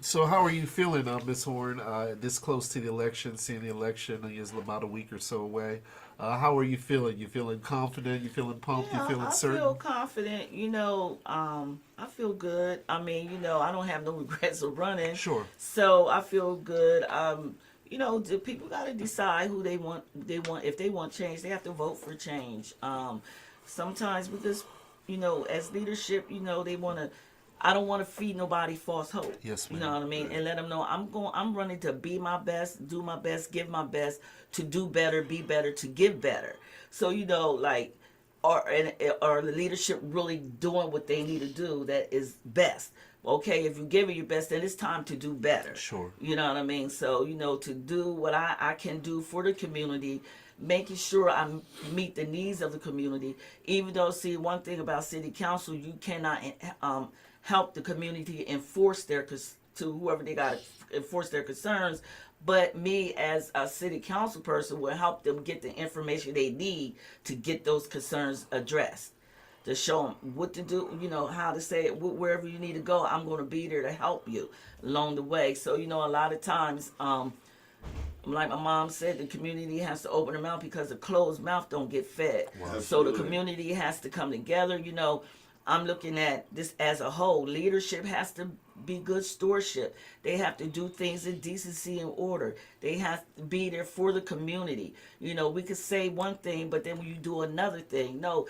So how are you feeling, Ms. Horn, this close to the election, seeing the election is about a week or so away? How are you feeling? You feeling confident? You feeling pumped? You feeling certain? I feel confident. I feel good. I don't have no regrets of running. Sure. So I feel good. you know, the people got to decide who they want. If they want change, they have to vote for change. Sometimes because, you know, as leadership, you know, they want to. I don't want to feed nobody false hope. Yes, You ma'am. know what I mean? And let them know I'm running to be my best, do my best, give my best, to do better, be better, to give better. So, you know, like, are the leadership really doing what they need to do that is best? Okay, if you give it your best, then it's time to do better. Sure. You know what I mean? So, you know, to do what I can do for the community, making sure I meet the needs of the community. Even though, see, one thing about city council, you cannot help the community enforce to whoever they got to enforce their concerns. But me as a city council person will help them get the information they need to get those concerns addressed. To show them what to do, you know, how to say it, wherever you need to go, I'm going to be there to help you along the way. So, you know, a lot of times, like my mom said, the community has to open their mouth because a closed mouth don't get fed. Wow. So the Absolutely. community has to come together. You know, I'm looking at this as a whole. Leadership has to be good stewardship. They have to do things in decency and order. They have to be there for the community. You know, we could say one thing, but then when you do another thing, no,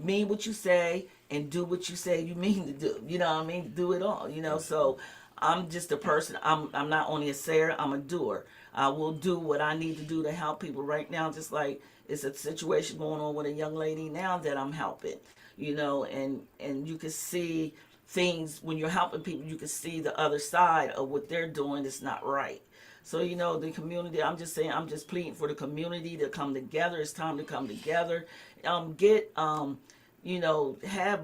mean what you say and do what you say you mean to do. You know what I mean? Do it all. You know, so I'm just a person. I'm not only a sayer, I'm a doer. I will do what I need to do to help people right now, just like it's a situation going on with a young lady now that I'm helping. You know, and you can see things when you're helping people, you can see the other side of what they're doing is not right. So, you know, the community, I'm just saying, I'm just pleading for the community to come together. It's time to come together. You know, have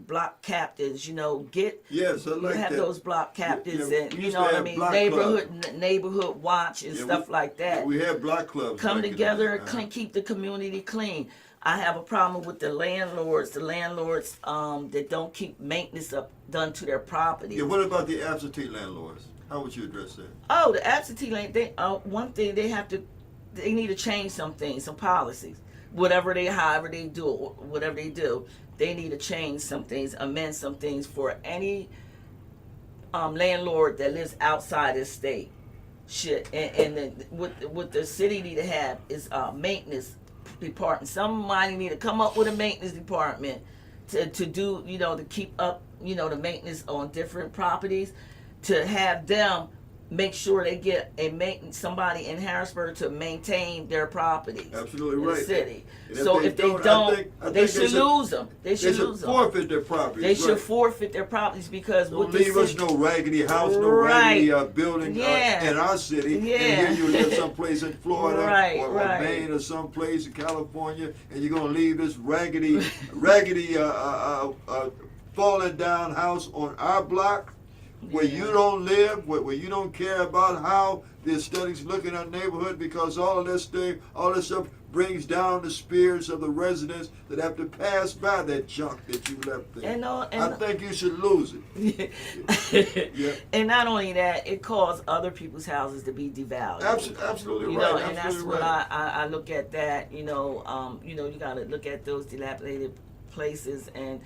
block captains, you know, Yes, I like have that. those block captains, Yeah, and we you used know to what I have mean, block neighborhood watch and Yeah, stuff like that. We had block clubs. Come back in the together day. and keep the community clean. I have a problem with the landlords that don't keep maintenance done to their property. Yeah, what about the absentee landlords? How would you address that? Oh, the absentee land. One thing they need to change some things, some policies. However they do, they need to change some things, amend some things for any landlord that lives outside the state. What the city need to have is maintenance department. Somebody need to come up with a maintenance department to do, you know, to keep up, you know, the maintenance on different properties, to have them make sure they get somebody in Harrisburg to maintain their properties. Absolutely in right. the city. And So if they don't, I they think should lose them. They should lose them. forfeit their properties. They should right. forfeit their properties because Don't what the leave us city, no raggedy house, no Right. raggedy building Yeah. in our city. Yeah. And here you live someplace in Florida Right, or right. Maine or someplace in California, and you're gonna leave this raggedy, falling down house on our block where you don't live, where you don't care about how the aesthetics look in our neighborhood, because all this stuff brings down the spirits of the residents that have to pass by that junk that you left there. I think you should lose it. Yeah. And not only that, it caused other people's houses to be devalued. Absolutely You right. know, and that's absolutely what right. I look at that. You know, you got to look at those dilapidated places, and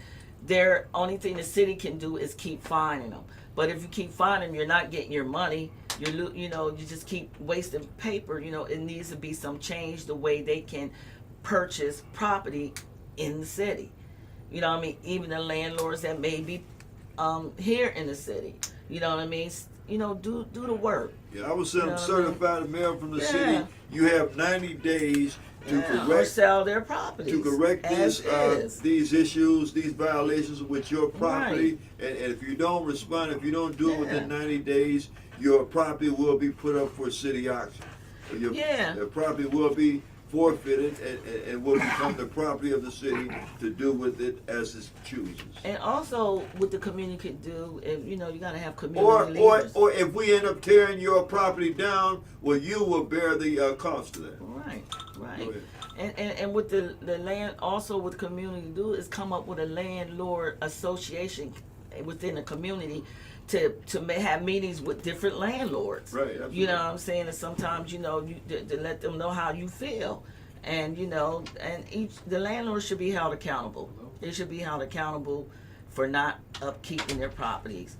their only thing the city can do is keep finding them. But if you keep finding them, you're not getting your money. You just keep wasting paper. You know, it needs to be some change the way they can purchase property in the city. You know what I mean? Even the landlords that may be here in the city. You know what I mean? You know, do the work. Yeah, I was know certified mayor from the Yeah. city. You have 90 days to Or correct sell their properties. to correct as is. these issues, these violations with your property. And if you don't respond, if you don't do it within 90 days, your property will be put up for city auction. Your property will be forfeited and will become the property of the city to do with it as it chooses. And also, what the community can do, if you gotta have community leaders. Or if we end up tearing your property down, well, you will bear the cost of that. Right. Go ahead. And what the land also what the community do is come up with a landlord association within the community to have meetings with different landlords. Right, absolutely. You know what I'm saying? And sometimes to let them know how you feel, and the landlord should be held accountable. They should be held accountable for not upkeeping their properties.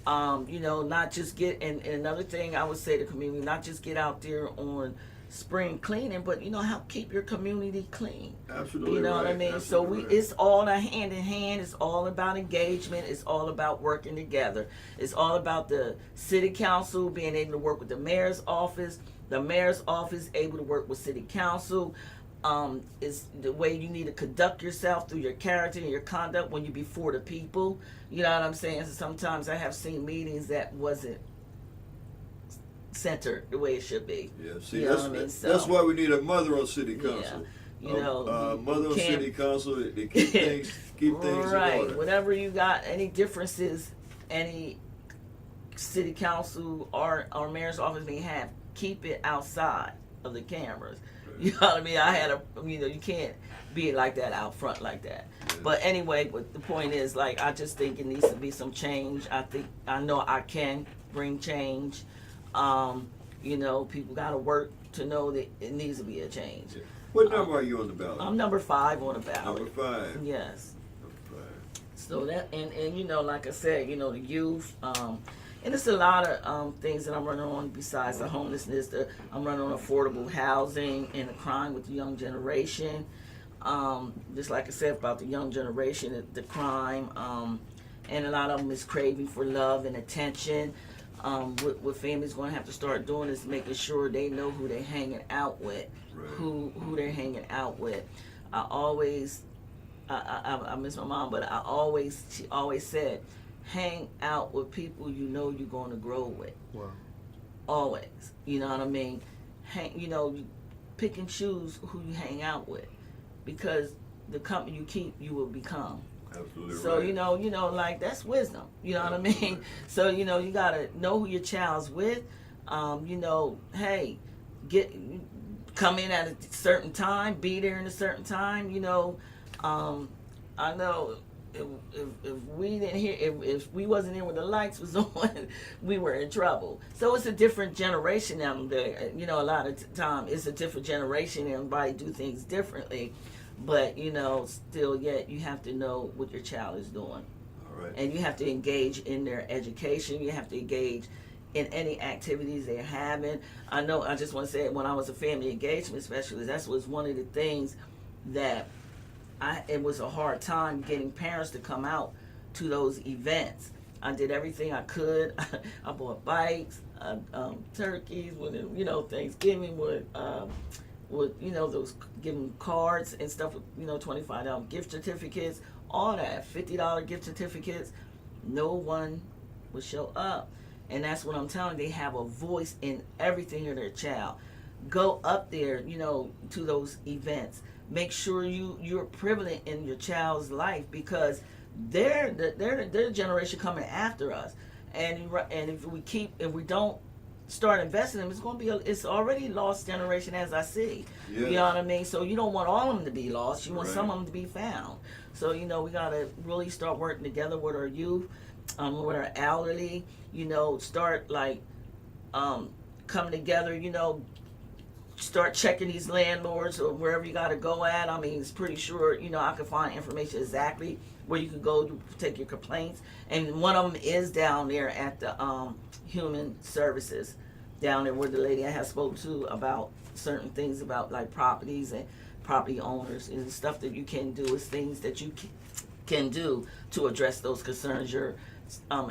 Not just and another thing I would say to the community, not just get out there on spring cleaning, but help keep your community clean. Absolutely. You know what I right. mean? Absolutely So right. it's all a hand in hand. It's all about engagement. It's all about working together. It's all about the city council being able to work with the mayor's office. The mayor's office able to work with city council. Is the way you need to conduct yourself through your character and your conduct when you're before the people. You know what I'm saying? So sometimes I have seen meetings that wasn't centered the way it should be. Yeah, see, You know what I mean? that's why we need a mother on city council. Mother on can't- city council to keep things right. in order. Whatever you got, any differences, any city council or mayor's office may have, keep it outside of the cameras. You know what I mean? I had you can't be like that out front like that. Yeah. But anyway, but the point is, like, I just think it needs to be some change. I know I can bring change. People got to work to know that it needs to be a change. Yeah. What number are you on the ballot? I'm number 5 on the ballot. Number 5. Yes. Number 5. So that and like I said, the youth, and it's a lot of things that I'm running on besides the homelessness. I'm running on affordable housing and the crime with the young generation. Just like I said about the young generation, the crime, and a lot of them is craving for love and attention. What families going to have to start doing is making sure they know who they're hanging out with, Right. who they're hanging out with. I miss my mom, but she always said, hang out with people you're going to grow with. Wow. Always. You know what I mean? You pick and choose who you hang out with, because the company you keep, you will become. Absolutely So right. like, that's wisdom. You know what I mean? Right. So you gotta know who your child's with. Hey, come in at a certain time, be there in a certain time. I know if we didn't hear, if we wasn't in when the lights was on, we were in trouble. So it's a different generation now. A lot of time it's a different generation. Everybody do things differently. But still, yet you have to know what your child is doing, All right. and you have to engage in their education. You have to engage in any activities they're having. I know. I just want to say, when I was a family engagement specialist, that was one of the things that it was a hard time getting parents to come out to those events. I did everything I could. I bought bikes, turkeys, Thanksgiving with those giving cards and stuff with $25 gift certificates, all that, $50 gift certificates. No one would show up, and that's what I'm telling you. They have a voice in everything of their child. Go up there, to those events. Make sure you're prevalent in your child's life, because they're the generation coming after us, and if we don't start investing in them, it's already lost generation, as I see. Yes. You know what I mean? So you don't want all of them to be lost. You want Right. some of them to be found. So we gotta really start working together with our youth, with our elderly. Start coming together. Start checking these landlords or wherever you gotta go at. I mean, it's pretty sure I can find information exactly where you can go to take your complaints. And one of them is down there at the Human Services, down there where the lady I have spoke to about certain things about like properties and property owners and stuff that you can do, is things that you can do to address those concerns, your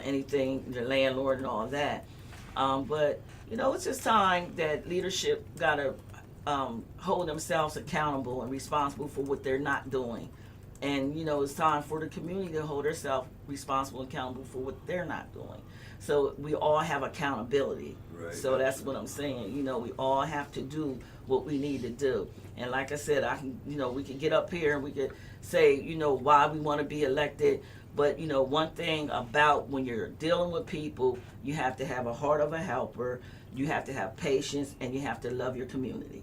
anything, your landlord and all that. But it's just time that leadership gotta hold themselves accountable and responsible for what they're not doing. And it's time for the community to hold themselves responsible and accountable for what they're not doing. So we all have accountability. Right. So that's what I'm saying. We all have to do what we need to do. And like I said, we can get up here and we could say, why we want to be elected. But one thing about when you're dealing with people, you have to have a heart of a helper. You have to have patience, and you have to love your community.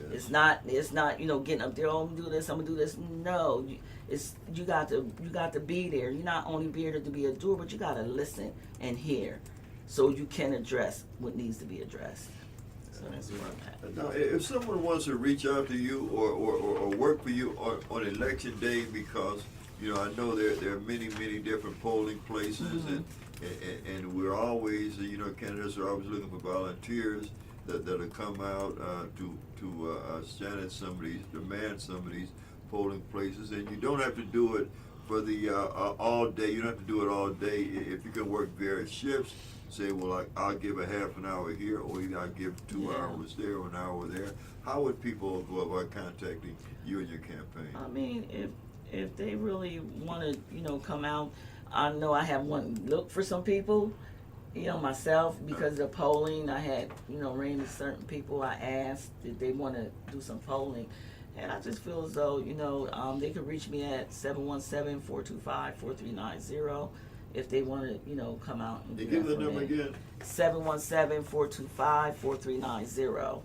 Yes. It's not getting up there, I'm gonna do this, I'm gonna do this. No, you got to be there. You're not only be there to be a doer, but you got to listen and hear, so you can address what needs to be addressed. So that's where I'm at. Now, if someone wants to reach out to you or work for you on election day because you know, I know there are many different polling places, and we're always, you know, candidates are always looking for volunteers that'll come out to stand at some of these, demand some of these polling places, and you don't have to do it for the all day. You don't have to do it all day. If you can work various shifts, say, well, I'll give a half an hour here, or either I'll give 2 hours there or an hour there. How would people go about contacting you and your campaign? I mean, if they really want to, you know, come out, I know I have one look for some people, you know, myself, because of the polling. I had, you know, ran to certain people. I asked if they want to do some polling. And I just feel as though, you know, they could reach me at 717-425-4390 if they want to, you know, come out and do Give that the for number me. again. 717-425-4390.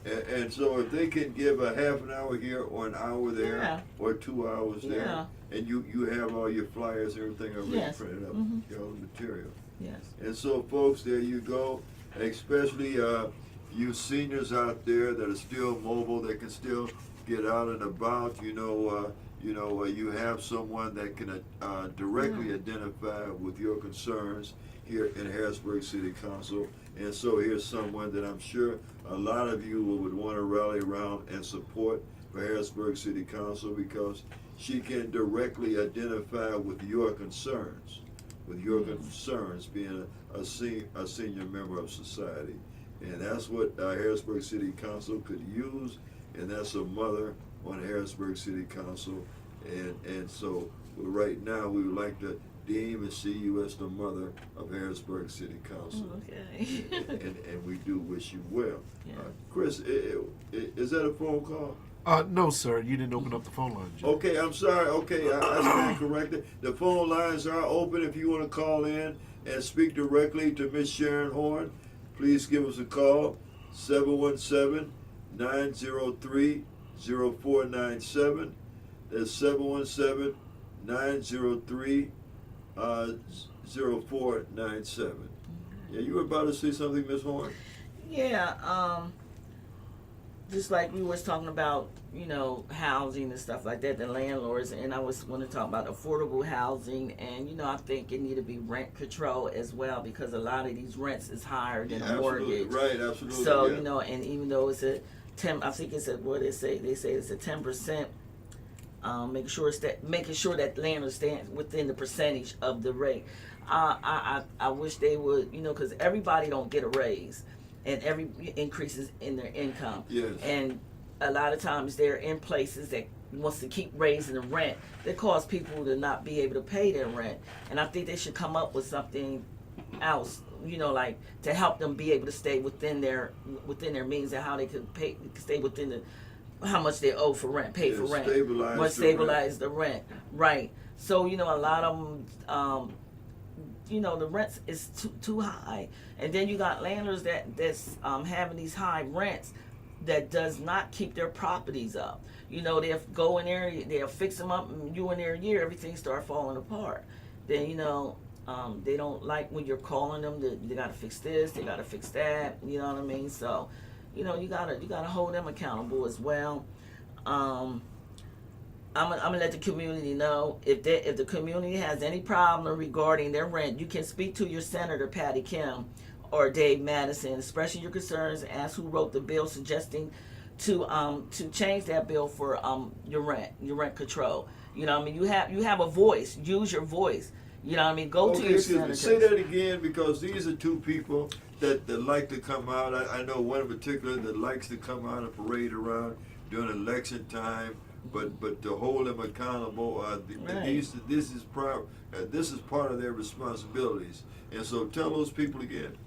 And so if they can give a half an hour here or an hour there Yeah. or 2 hours there, Yeah. and you have all your flyers, everything already Yes. printed up, Mhm. all the material. Yes. And so, folks, there you go. Especially you seniors out there that are still mobile, that can still get out and about. You have someone that can directly identify with your concerns here in Harrisburg City Council. And so here's someone that I'm sure a lot of you would want to rally around and support for Harrisburg City Council, because she can directly identify with your concerns, being a senior member of society. And that's what Harrisburg City Council could use, and that's a mother on Harrisburg City Council. And so right now we would like to deem and see you as the mother of Harrisburg City Council. Okay. and we do wish you well. Yeah. Chris, is that a phone call? No, sir. You didn't open up the phone line, Jim. Okay, I'm sorry. Okay, I stand corrected. The phone lines are open if you want to call in and speak directly to Miss Sharon Horn. Please give us a call, 717-903-0497. That's 717-903-0497. Yeah, you were about to say something, Miss Horn? Yeah, just like we was talking about, you know, housing and stuff like that, the landlords, and I was want to talk about affordable housing, and, you know, I think it need to be rent control as well, because a lot of these rents is higher than a mortgage. Right, absolutely. So, yeah. you know, and even though it's a 10, I think it's a, what they say it's a 10%, making sure that landlords stand within the percentage of the rate. I wish they would, you know, because everybody don't get a raise, and every increases in their income. Yes. And a lot of times they're in places that wants to keep raising the rent that cause people to not be able to pay their rent. And I think they should come up with something else, you know, like to help them be able to stay within their means, and how they could stay within the how much they owe for rent, pay for rent, stabilize the rent, right? So, you know, a lot of them, you know, the rents is too high, and then you got landlords that's having these high rents that does not keep their properties up. You know, they'll go in there, they'll fix them up, and you in there a year, everything start falling apart. Then, you know, they don't like when you're calling them that they gotta fix this, they gotta fix that. You know what I mean? So, you know, you gotta hold them accountable as well. I'm gonna let the community know if the community has any problem regarding their rent, you can speak to your Senator Patty Kim or Dave Madison, expressing your concerns, and ask who wrote the bill suggesting to change that bill for your rent control. You know what I mean? You have a voice. Use your voice. You know what I mean? Go to your senator. Say that again, because these are two people that like to come out. I know one in particular that likes to come out and parade around during election time, but to hold them accountable, Right. this is part of their responsibilities. And so tell those people again.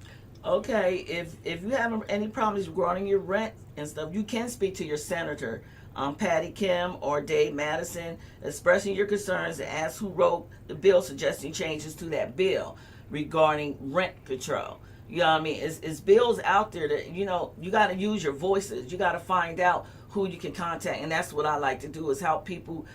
Okay, if you have any problems regarding your rent and stuff, you can speak to your senator, Patty Kim or Dave Madison, expressing your concerns, and ask who wrote the bill suggesting changes to that bill regarding rent control. You know what I mean? It's bills out there that, you know, you got to use your voices. You got to find out who you can contact, and that's what I like to do, is help people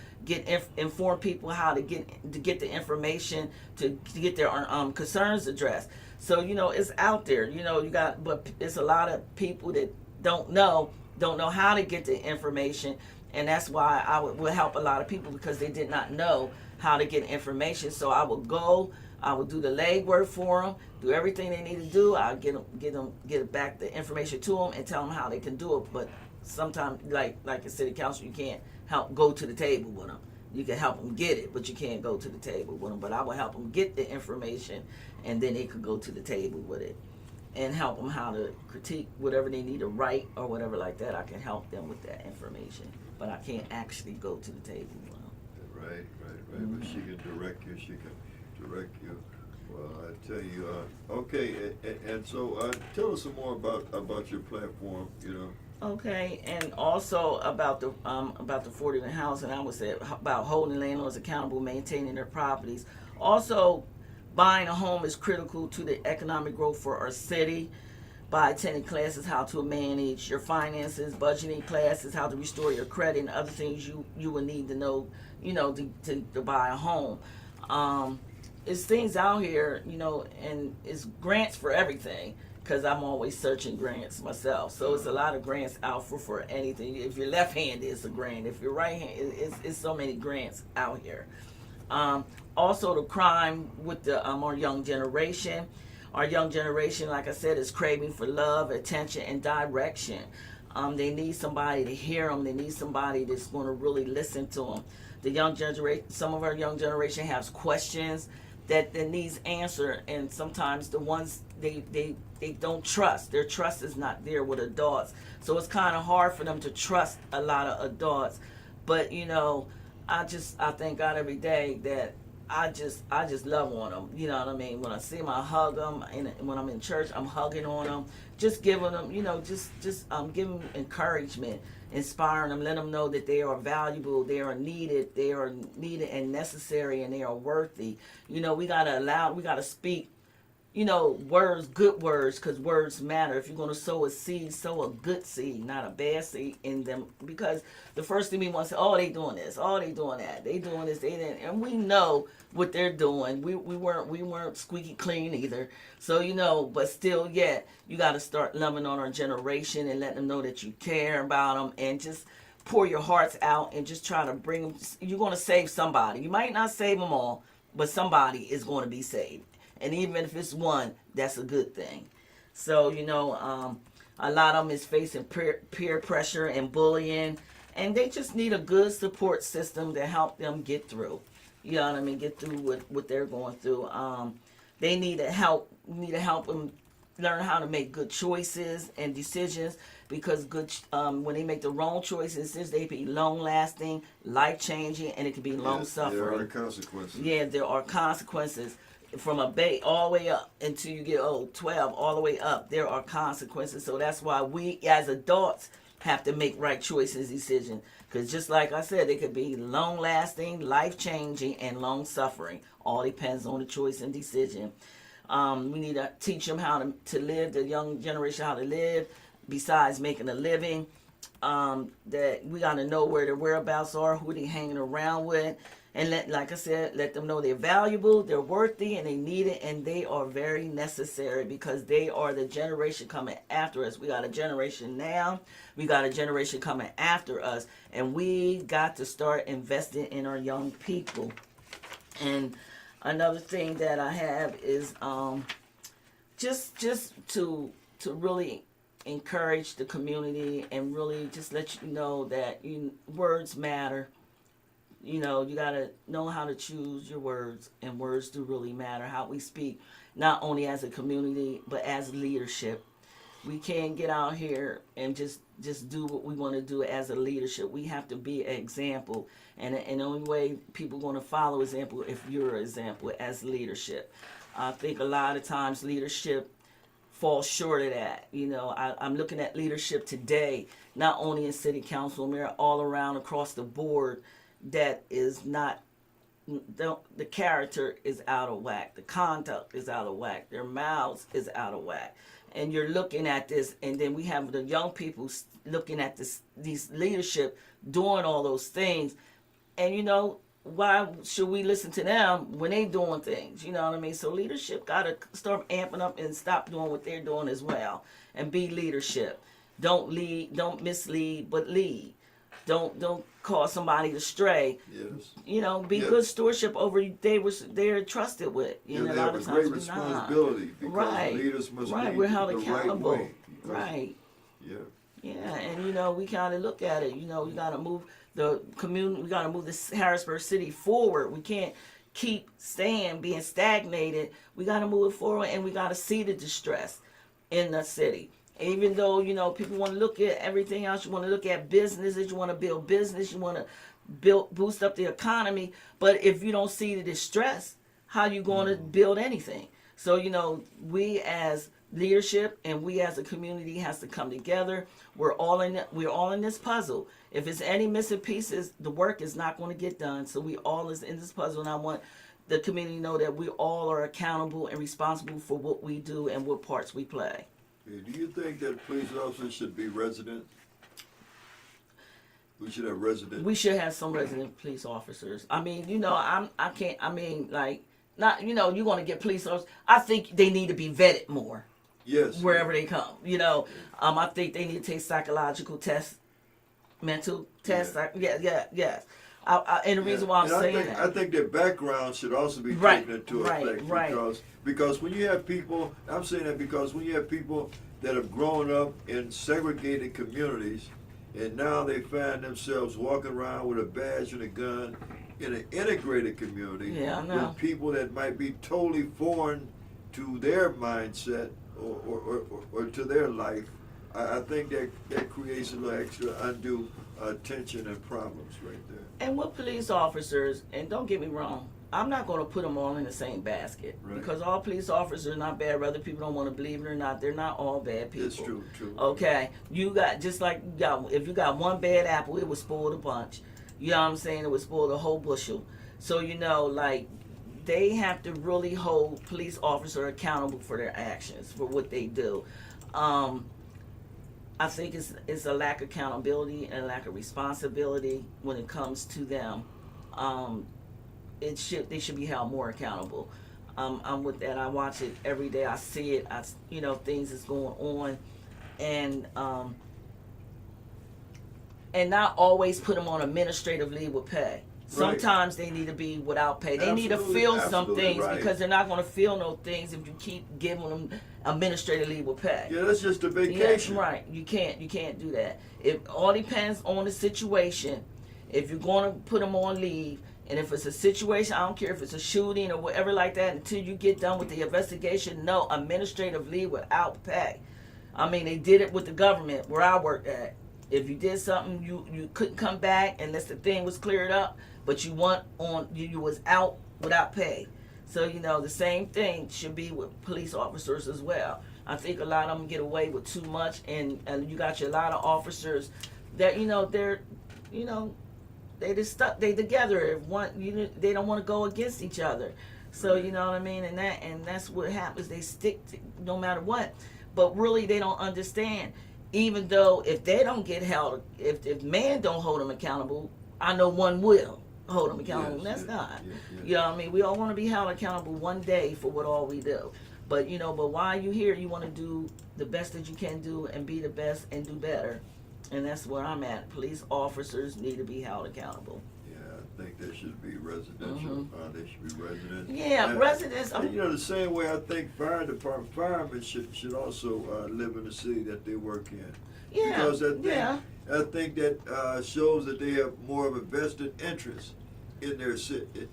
inform people how to get the information to get their concerns addressed. So, you know, it's out there. You know, but it's a lot of people that don't know how to get the information, and that's why I would help a lot of people, because they did not know how to get information. So I would go, I would do the legwork for them, do everything they need to do. I get back the information to them and tell them how they can do it. But sometimes, like a city council, you can't help go to the table with them. You can help them get it, but you can't go to the table with them. But I would help them get the information, and then they could go to the table with it, and help them how to critique whatever they need to write or whatever like that. I can help them with that information, but I can't actually go to the table with them. Right. But she can direct you. Well, I tell you, okay, and so tell us some more about your platform. Okay, and also about the affordable housing, I would say about holding landlords accountable, maintaining their properties. Also, buying a home is critical to the economic growth for our city. By attending classes, how to manage your finances, budgeting classes, how to restore your credit, and other things you would need to know, to buy a home. It's things out here, and it's grants for everything, because I'm always searching grants myself. So it's a lot of grants out for anything. If you're left-handed, it's a grant. If you're right-handed, it's so many grants out here. Also, the crime with our young generation. Our young generation, like I said, is craving for love, attention, and direction. They need somebody to hear them. They need somebody that's going to really listen to them. The young generation, some of our young generation has questions that needs answer, and sometimes the ones they don't trust. Their trust is not there with adults, so it's kind of hard for them to trust a lot of adults. But I thank God every day that I just love on them. You know what I mean? When I see them, I hug them, and when I'm in church, I'm hugging on them, just giving them, just giving them encouragement, inspiring them, letting them know that they are valuable, they are needed and necessary, and they are worthy. We gotta speak, words, good words, because words matter. If you're going to sow a seed, sow a good seed, not a bad seed in them. Because the first thing we want to say, oh, they doing this, oh, they doing that, they doing this, they didn't, and we know what they're doing. We weren't squeaky clean either. So but still, yet you got to start loving on our generation and letting them know that you care about them, and just pour your hearts out and just try to bring them. You're going to save somebody. You might not save them all, but somebody is going to be saved. And even if it's one, that's a good thing. So, a lot of them is facing peer pressure and bullying, and they just need a good support system to help them get through. You know what I mean? Get through what they're going through. They need to help them learn how to make good choices and decisions, because when they make the wrong choices, they be long-lasting, life-changing, and it can be long-suffering. There are consequences. Yeah, there are consequences. From a baby all the way up until you get 12, all the way up, there are consequences. So that's why we as adults have to make right choices, decisions. Because just like I said, they could be long-lasting, life-changing, and long-suffering. All depends on the choice and decision. We need to teach them how to live, the young generation how to live, besides making a living. That we got to know where their whereabouts are, who they hanging around with. And like I said, let them know they're valuable, they're worthy, and they need it, and they are very necessary, because they are the generation coming after us. We got a generation now, we got a generation coming after us, and we got to start investing in our young people. And another thing that I have is just to really encourage the community, and really just let you know that words matter. You gotta know how to choose your words, and words do really matter. How we speak, not only as a community, but as leadership. We can't get out here and just do what we want to do as a leadership. We have to be an example, and the only way people are going to follow example if you're an example as leadership. I think a lot of times leadership falls short of that. I'm looking at leadership today, not only in city council, mayor, all around across the board. That is not, the character is out of whack, the conduct is out of whack, their mouths is out of whack, and you're looking at this, and then we have the young people looking at these leadership doing all those things, and why should we listen to them when they doing things? You know what I mean? So leadership gotta start amping up and stop doing what they're doing as well, and be leadership. Don't mislead, but lead. don't cause somebody to stray. Yes. You know, be Yes. good stewardship over they're trusted with. You Yeah, know, they a lot have a of great times we're not. responsibility because Right. leaders must Right, lead we're held the accountable. right way. Because- Right. Yeah. Yeah, and you know, we kind of look at it. You know, we got to move the community. We got to move this Harrisburg City forward. We can't keep being stagnated. We got to move it forward, and we got to see the distress in the city. Even though you know people want to look at everything else, you want to look at businesses, you want to build business, you want to boost up the economy. But if you don't see the distress, how you going to build anything? So you know, we as leadership and we as a community has to come together. We're all in this puzzle. If it's any missing pieces, the work is not going to get done. So we all is in this puzzle, and I want the community to know that we all are accountable and responsible for what we do and what parts we play. Do you think that police officers should be residents? We should have residents. We should have some resident police officers. I mean, you know, I can't. I mean, like, not, you know, you're going to get police officers. I think they need to be vetted more. Yes. Wherever they come, you know, I think they need to take psychological tests, mental tests. Yes. And the reason why I'm saying that, I think their background should also be Right, taken into right, effect right. because when you have people, I'm saying that because when you have people that have grown up in segregated communities and now they find themselves walking around with a badge and a gun in an integrated community Yeah, I know. with people that might be totally foreign to their mindset or to their life, I think that creates a little extra undue tension and problems right there. and with police officers, and don't get me wrong, I'm not going to put them all in the same basket, Right. because all police officers are not bad. Whether people don't want to believe it or not, they're not all bad people. It's true. Okay, you got, just like you got, if you got one bad apple, it would spoil the bunch. You know what I'm saying? It would spoil the whole bushel. So you know, like, they have to really hold police officers accountable for their actions, for what they do. I think it's a lack of accountability and a lack of responsibility when it comes to them. They should be held more accountable. I'm with that. I watch it every day. I see it. You know, things is going on, and not always put them on administrative leave with pay. Sometimes they need to be without pay. They need to feel some things, right. because they're not going to feel no things if you keep giving them administrative leave with pay. Yeah, that's just a Yes, vacation. right. You can't do that. It all depends on the situation. If you're going to put them on leave, and if it's a situation, I don't care if it's a shooting or whatever like that, until you get done with the investigation, no administrative leave without pay. I mean, they did it with the government where I worked at. If you did something, you couldn't come back unless the thing was cleared up, but you was out without pay. So, you know, the same thing should be with police officers as well. I think a lot of them get away with too much, and you got a lot of officers that, you know, they just stuck, they together. If one, they don't want to go against each other. So, you know what I mean? And that's what happens. They stick to, no matter what. But really, they don't understand. Even though if they don't get held, if man don't hold them accountable, I know one will hold them accountable. Yes, and that's not. yes. You know what I mean? We all want to be held accountable one day for what all we do. But you know, while you here, you want to do the best that you can do and be the best and do better. And that's where I'm at. Police officers need to be held accountable. Yeah, I think they should be residential. They should be residents. Yeah, residents. And, you know, the same way I think firemen should also live in the city that they work in. Yeah, Because yeah. I think that shows that they have more of a vested interest in their city,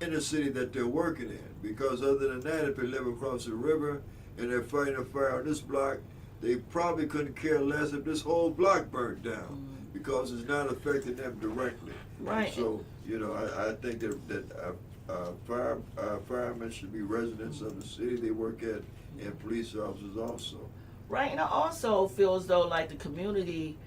in the city that they're working in. Because other than that, if they live across the river and they're fighting a fire on this block, they probably couldn't care less if this whole block burnt down, because it's not affecting them directly. Right. And so, you know, I think that firemen should be residents of the city they work at, and police officers also. Right, and I also feel as though, like, the community,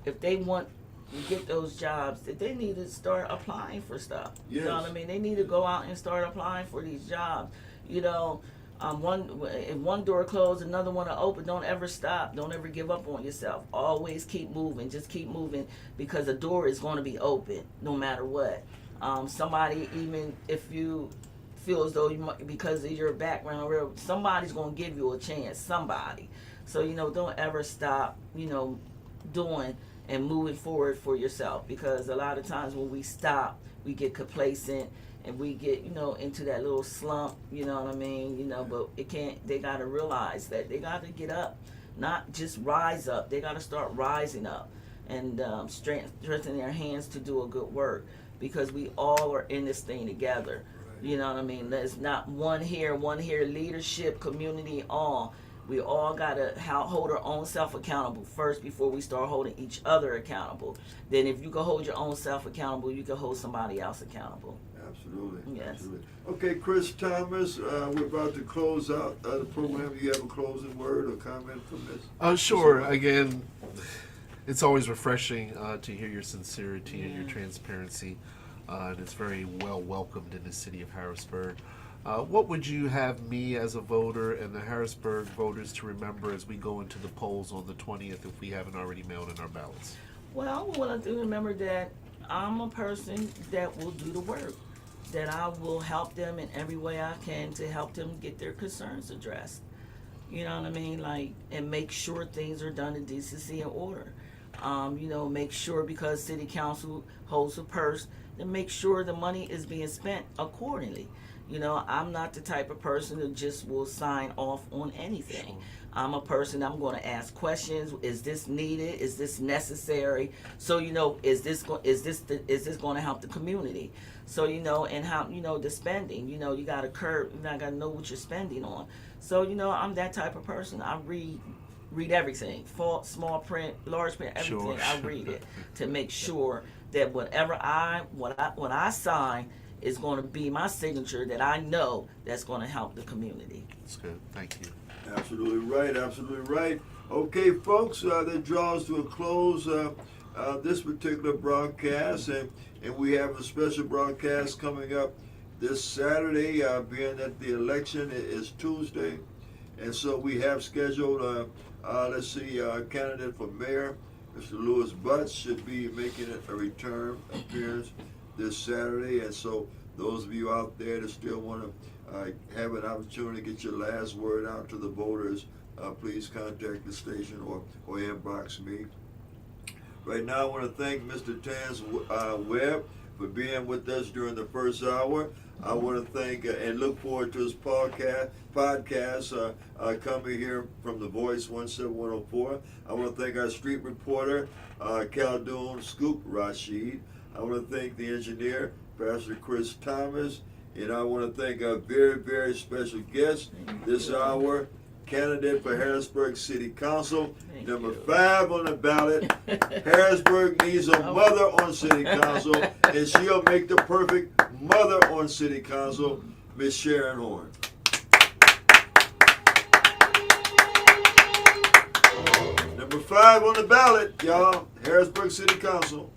if they want to get those jobs, that they need to start applying for stuff. You know Yes. what I mean? They need to go out and start applying for these jobs. You know, if one door closed, another one will open. Don't ever stop. Don't ever give up on yourself. Always keep moving. Just keep moving, because the door is going to be open no matter what. Somebody, even if you feel as though you might, because of your background or whatever, somebody's going to give you a chance. Somebody. So, you know, don't ever stop, you know, doing and moving forward for yourself, because a lot of times when we stop, we get complacent and we get, into that little slump, you know what I mean? But they got to realize that they got to get up, not just rise up. They got to start rising up and strengthen their hands to do a good work, because we all are in this thing together. You know what I mean? There's not one here, leadership, community, all. We all got to hold our own self accountable first before we start holding each other accountable. Then if you can hold your own self accountable, you can hold somebody else accountable. Absolutely. Yes. Absolutely. Okay, Chris Thomas, we're about to close out the program. Do you have a closing word or comment from this? Sure. Again, it's always refreshing to hear your sincerity and your transparency, and it's very well welcomed in the city of Harrisburg. What would you have me as a voter and the Harrisburg voters to remember as we go into the polls on the 20th, if we haven't already mailed in our ballots? Well, I want to remember that I'm a person that will do the work, that I will help them in every way I can to help them get their concerns addressed. You know what I mean? And make sure things are done in decency and order. Make sure, because city council holds the purse, then make sure the money is being spent accordingly. I'm not the type of person who just will sign off on anything. Sure. I'm a person, I'm going to ask questions. Is this needed? Is this necessary? So, is this going to help the community? So, and how, the spending, you got to curb, you got to know what you're spending on. So, I'm that type of person. I read everything, small print, large print, everything. Sure. I read it to make sure that what I sign is going to be my signature, that I know that's going to help the community. That's good. Thank you. Absolutely right. Absolutely right. Okay, folks, that draws to a close this particular broadcast, and we have a special broadcast coming up this Saturday, being that the election is Tuesday, and so we have scheduled, candidate for mayor, Mr. Lewis Butts, should be making a return appearance this Saturday, and so those of you out there that still want to have an opportunity to get your last word out to the voters, please contact the station or inbox me. Right now, I want to thank Mr. Terrance Webb for being with us during the first hour. I want to thank and look forward to his podcast coming here from The Voice 17104. I want to thank our street reporter, Khaldun Scoop Rashid. I want to thank the engineer, Pastor Chris Thomas, and I want to thank our very, very special guest this hour, candidate for Harrisburg City Council, number 5 on the ballot. Harrisburg needs a mother on City Council, and she'll make the perfect mother on City Council, Miss Sharon Horn. Number 5 on the ballot, y'all, Harrisburg City Council.